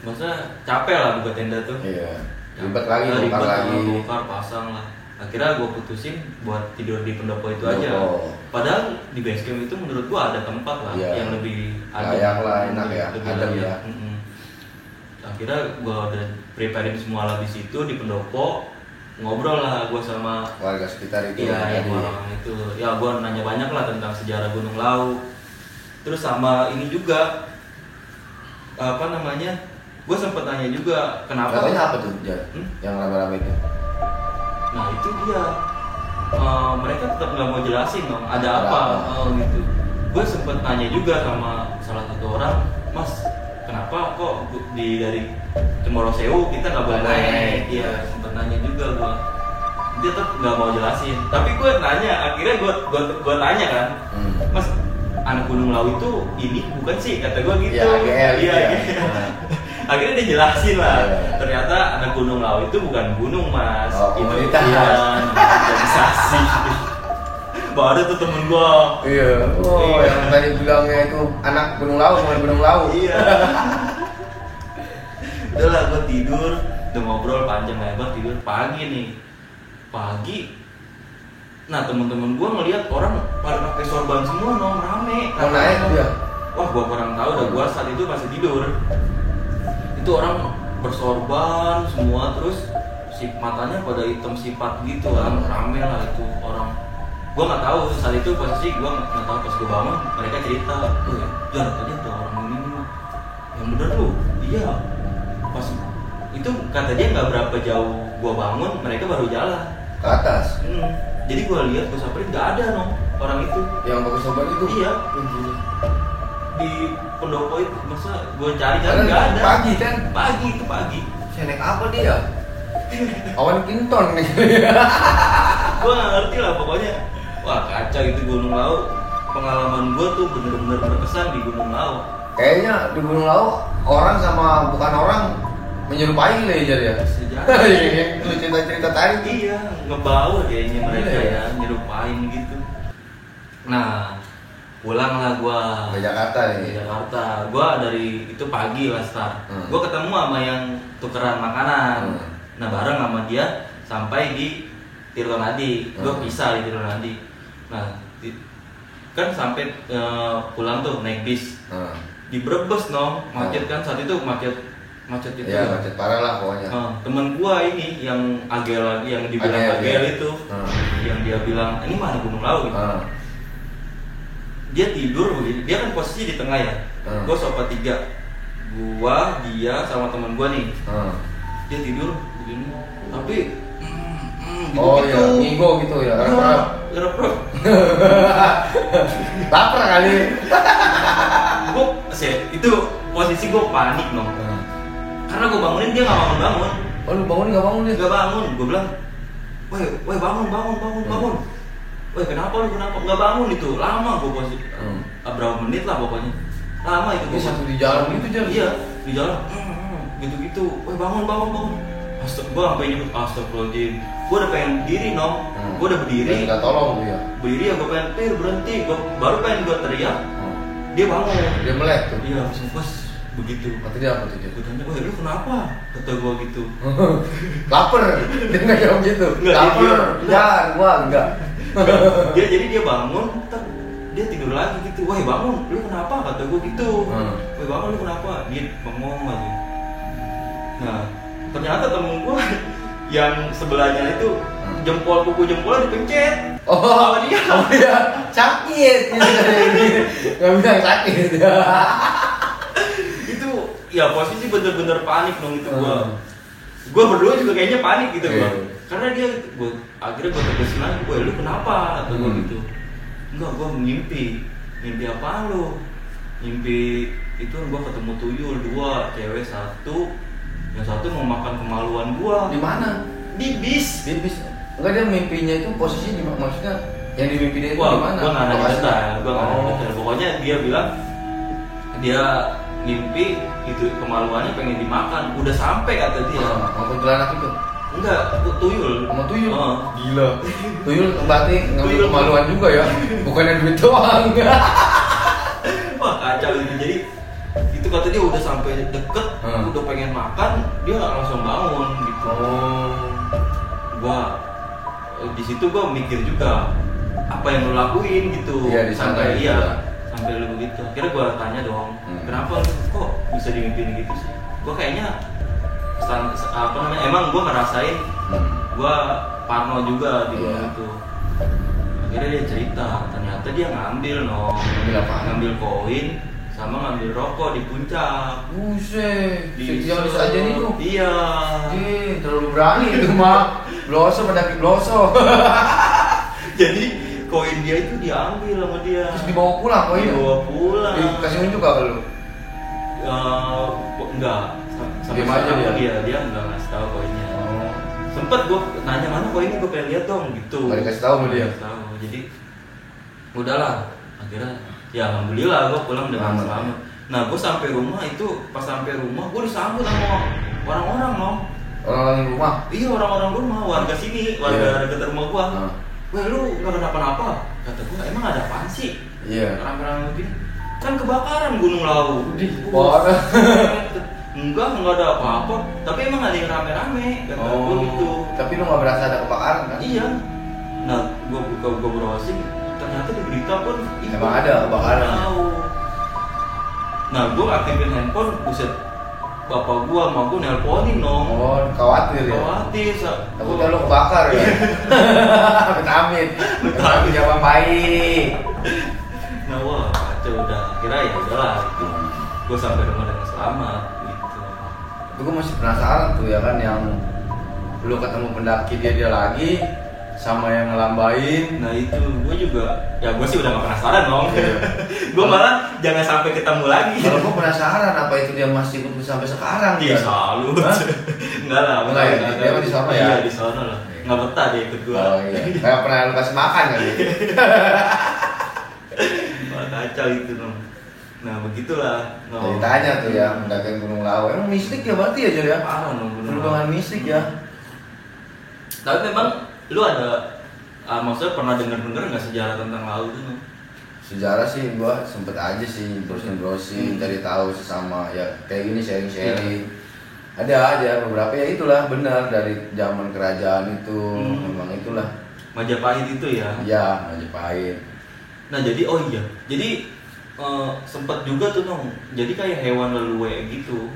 Maksudnya capek lah buka tenda tuh.
Iya. Ribet lagi, bongkar lagi.
Bongkar, pasang lah. Akhirnya gue putusin buat tidur di pendopo itu aja.
Pendopo.
Padahal di base camp itu menurut gue ada tempat lah
Iya.
yang lebih
Layak lah, enak ya,
lebih
adem
layak.
ya.
Akhirnya gue udah preparein semua lah di situ di pendopo. Ngobrol lah gue sama
Warga sekitar itu.
iya yang
tadi.
orang itu. Ya gue nanya banyak lah tentang sejarah Gunung Lawu. Terus sama ini juga apa namanya? Gue sempet nanya juga kenapa?
Katanya apa tuh, Jar? Yang rame-rame itu?
Nah itu dia, mereka tetap nggak mau jelasin dong, ada
Ada
apa,
apa?
gitu. Gue sempet nanya juga sama salah satu orang, Mas, kenapa kok dari Cemoro Sewu kita nggak boleh naik? Iya, sempet nanya juga gue. Dia tetap nggak mau jelasin. Tapi gue nanya, akhirnya gue tanya kan, Mas, anak Gunung Lawu itu ini bukan sih? Kata gue gitu.
Ya, AGL.
Iya. Akhirnya dia jelasin lah.
Iya.
Ternyata anak Gunung Lawu itu bukan gunung, Mas.
Oh,
Itu
komunitas.
iya, organisasi. Baru tuh temen gua.
Iya. Oh,
Iya.
yang tadi bilangnya itu anak Gunung Lawu, bukan Gunung Lawu.
Iya. Udah lah, gua tidur, udah ngobrol panjang lebar, tidur pagi nih. pagi. Nah teman-teman gue ngelihat orang pada pakai sorban semua, rame.
Mau naik dia?
Wah gue kurang tahu, dah gue saat itu masih tidur. Itu orang bersorban semua, terus matanya pada hitam sifat gitu kan, rame lah itu orang. Gue nggak tahu saat itu posisi gue nggak tahu, pas gue bangun mereka cerita, Jar tadi ada orang ini nih. Yang bener lu? Iya. Pas itu kata dia nggak berapa jauh gue bangun, mereka baru jalan
Ke atas?
Jadi gue lihat, gue samperin nggak ada orang itu.
Yang pakai sorban itu?
Iya. Di pendopo itu, masa gue cari kan nggak ada.
Pagi kan?
Pagi itu pagi.
Saya naik apa dia? Awan Kinton nih.
Gue nggak ngerti lah pokoknya. Wah kacau itu Gunung Lau. Pengalaman gue tuh bener-bener berkesan di Gunung Lau.
Kayaknya di Gunung Lau orang sama bukan orang menyerupai lah ya.
Sejarah.
Lu cerita-cerita tadi.
Iya, ngebawa kayaknya mereka
Iya.
ya, nyerupain gitu. Nah, pulanglah gua
Ke Jakarta
ke
nih.
Jakarta. Gua dari itu pagi lah start. Gua ketemu sama yang tukeran makanan. Nah, bareng sama dia sampai di Tirtonadi. Gua pisah di Tirtonadi. Nah, kan sampai pulang tuh naik bis. Di Brebes macet kan saat itu macet itu.
Ya macet parah lah pokoknya.
Temen gua ini yang agel, yang dibilang agel itu, yang dia bilang ini mana Gunung Lau gitu. Dia tidur begini, dia kan posisi di tengah ya. Gua sofa 3, gua, dia sama temen gua nih. Dia tidur begini, tapi gitu,
oh iya, ngigo gitu ya.
Gerep.
Lapar kali.
Itu posisi gua panik karena gue bangunin dia nggak bangun.
Oh lu bangun nggak bangun dia?
Nggak bangun, gue bilang, woi bangun. Woi kenapa lu nggak bangun itu? Lama gue posisi, berapa menit lah pokoknya. Lama itu.
Dia satu di jalan gitu aja.
Iya di jalan, gitu. Woi bangun. Gue sampai nyebut astagfirullahaladzim. Gue udah pengen berdiri gue udah berdiri.
Minta tolong tuh ya.
Berdiri ya gue pengen berhenti. Gue baru pengen gue teriak, dia bangun.
Dia melek tuh.
Iya langsung pas begitu.
Mati dia apa tuh dia?
Gue tanya, lu kenapa? Kata gue gitu.
Lapar. Dia nggak jawab gitu.
Enggak,
Lapar. Ya, gua enggak.
Jadi dia bangun, dia tidur lagi gitu. Wah bangun, lu kenapa? Kata gue gitu. Wah bangun, lu kenapa? Dia bengong lagi. Nah ternyata temen gue yang sebelahnya itu kuku jempolnya dipencet.
Oh dia. Sakit. Nggak bilang sakit.
Itu ya posisi bener-bener panik itu gue berdua juga kayaknya panik gitu karena dia akhirnya gue tegasin lagi, lu kenapa? Atau gue gitu, enggak gue mimpi apa lu? Mimpi itu gue ketemu tuyul 2, cewek 1, yang 1 mau makan kemaluan gue.
Di mana?
Di bis.
Enggak, dia mimpinya itu posisi di maksudnya yang di mimpi dia itu di mana?
Gue nggak ada detail. Pokoknya dia bilang dia mimpi itu kemaluannya pengen dimakan, udah sampai kata dia.
Mau kuntilanak itu?
Enggak, tuyul.
Sama tuyul? Gila. Tuyul berarti ngambil kemaluan juga ya? Bukannya duit doang.
Wah kacau itu. Jadi itu kata dia udah sampai deket, udah pengen makan, dia langsung bangun gitu. Gua di situ gua mikir juga apa yang lo lakuin gitu.
Iya, di sana
sampai
ya.
Sampai lu begitu. Akhirnya gue tanya dong, kenapa lu kok bisa dimimpiin gitu sih? Gue kayaknya emang gue ngerasain gue parno juga di rumah itu. Akhirnya dia cerita, ternyata dia ngambil ngambil koin sama ngambil rokok di puncak.
Buset, yang bisa aja nih tuh.
Iya.
Terlalu berani itu mah. Bloso pendaki bloso.
Jadi koin dia itu diambil sama dia.
Terus dibawa pulang koinnya?
Dibawa pulang.
Dikasih unjuk gak lu?
Enggak.
Diam aja
dia enggak ngasih tahu koinnya. Sempet gue nanya mana koinnya, gue pengen lihat dong gitu.
Nggak dikasih tahu sama dia.
Jadi udahlah. Akhirnya ya alhamdulillah gue pulang dengan selamat. Nah gue sampai rumah itu, pas sampai rumah gue disambut sama orang-orang
Orang rumah?
Iya orang-orang rumah, warga sini, warga dekat rumah gue. Wah lu gak kenapa-napa? Kata gue, emang ada apaan sih?
Iya.
Orang-orang begini kan kebakaran Gunung Lau.
Parah.
Enggak ada apa-apa. Tapi emang ada yang rame-rame kata gue gitu.
Tapi lu nggak berasa ada kebakaran kan?
Iya. Nah, gue browsing, ternyata di berita pun
Emang ada kebakaran.
Tahu. Nah, gue aktifin handphone, buset. Bapak gua sama gua nelponin dong.
Oh, khawatir ya?
Khawatir.
Takutnya lu kebakar ya? Amit-amit. Amit jawab baik.
Nah, wah, kacau udah. Kira ya udahlah gitu. Gua sampai rumah dengan selamat gitu.
Tapi gue masih penasaran tuh ya kan, yang lu ketemu pendaki dia lagi sama yang ngelambain.
Nah itu, gue juga, ya gue sih udah gak penasaran dong. Gue malah jangan sampai ketemu lagi.
Kalau gue penasaran apa itu dia masih ikut sampai sekarang.
Iya,
kan?
salut. Enggak lah,
Enggak ya, dia mah di sono ya?
Iya, di sono lah. Nggak betah dia ikut gue.
Oh iya, kayak pernah lu kasih makan kali.
Wah, kacau itu dong. Nah begitulah.
Ceritanya tuh ya, mendaki Gunung Lawu. Emang mistik ya berarti ya Jel ya?
Parah dong.
Penurunan mistik ya.
Tapi memang lu ada, maksudnya pernah denger nggak sejarah tentang laut itu?
Sejarah sih gua sempet aja sih browsing cari tahu sesama ya kayak gini sharing. Ada aja beberapa ya, itulah benar dari zaman kerajaan itu. Memang itulah
Majapahit itu ya.
iya Majapahit.
Nah jadi jadi sempet juga tuh dong, jadi kayak hewan leluwe gitu.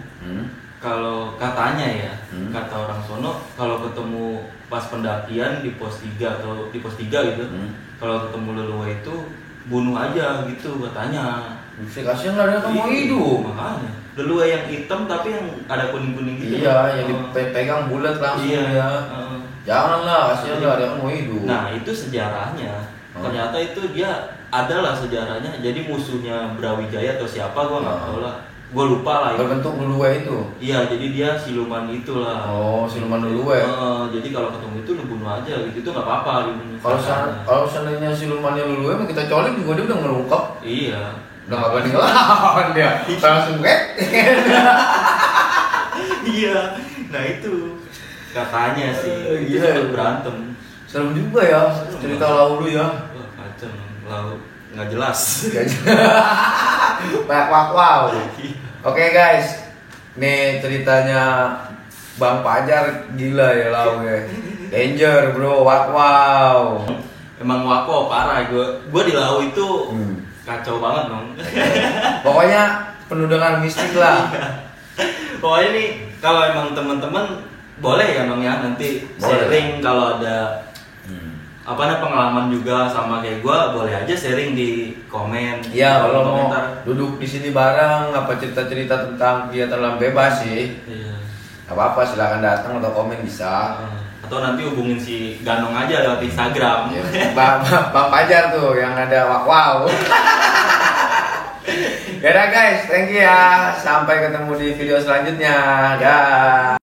Kalau katanya ya, kata orang sono, kalau ketemu pas pendakian di pos 3 atau di pos 3 gitu, kalau ketemu leluwe itu bunuh aja gitu katanya.
Bisa kasihan lah dia kan mau hidup.
Makanya leluwe yang hitam tapi yang ada kuning-kuning gitu.
Iya, yang dipegang bulat langsung ya. Janganlah, kasihan lah dia kan mau hidup.
Nah itu sejarahnya. Ternyata itu dia adalah sejarahnya. Jadi musuhnya Brawijaya atau siapa gua nggak tahu lah. Gue lupa lah.
Berbentuk leluwe itu.
Iya, jadi dia siluman itulah.
Oh, siluman leluwe.
Jadi kalau ketemu itu lu bunuh aja gitu, itu nggak apa-apa.
Kalau seandainya silumannya leluwe, kita colok juga dia udah ngelungkap.
Iya.
Udah nggak berani ngelawan dia. Langsung
Iya. Nah itu katanya sih. Itu
Iya.
berantem.
Serem juga ya cerita Lawu lu ya.
Wah, kacau. Lalu nggak jelas.
Wow. Oke guys, nih ceritanya Bang Pajar gila ya Lawu ya. Danger bro, wow.
Emang wako parah. Gue di Lawu itu kacau banget dong.
Pokoknya penuh dengan mistik lah.
Pokoknya nih kalau emang teman-teman boleh ya Bang ya nanti sharing kalau ada pengalaman juga sama kayak gue, boleh aja sharing di komen.
Iya, kalau mau
komentar.
duduk di sini bareng, apa cerita-cerita tentang kegiatan alam bebas sih.
Iya.
Gak apa-apa, silakan datang atau komen bisa.
Atau nanti hubungin si Ganong aja lewat Instagram.
Ya, Bang Pajar tuh yang ada wow. Yaudah guys, thank you ya. Sampai ketemu di video selanjutnya. Dah.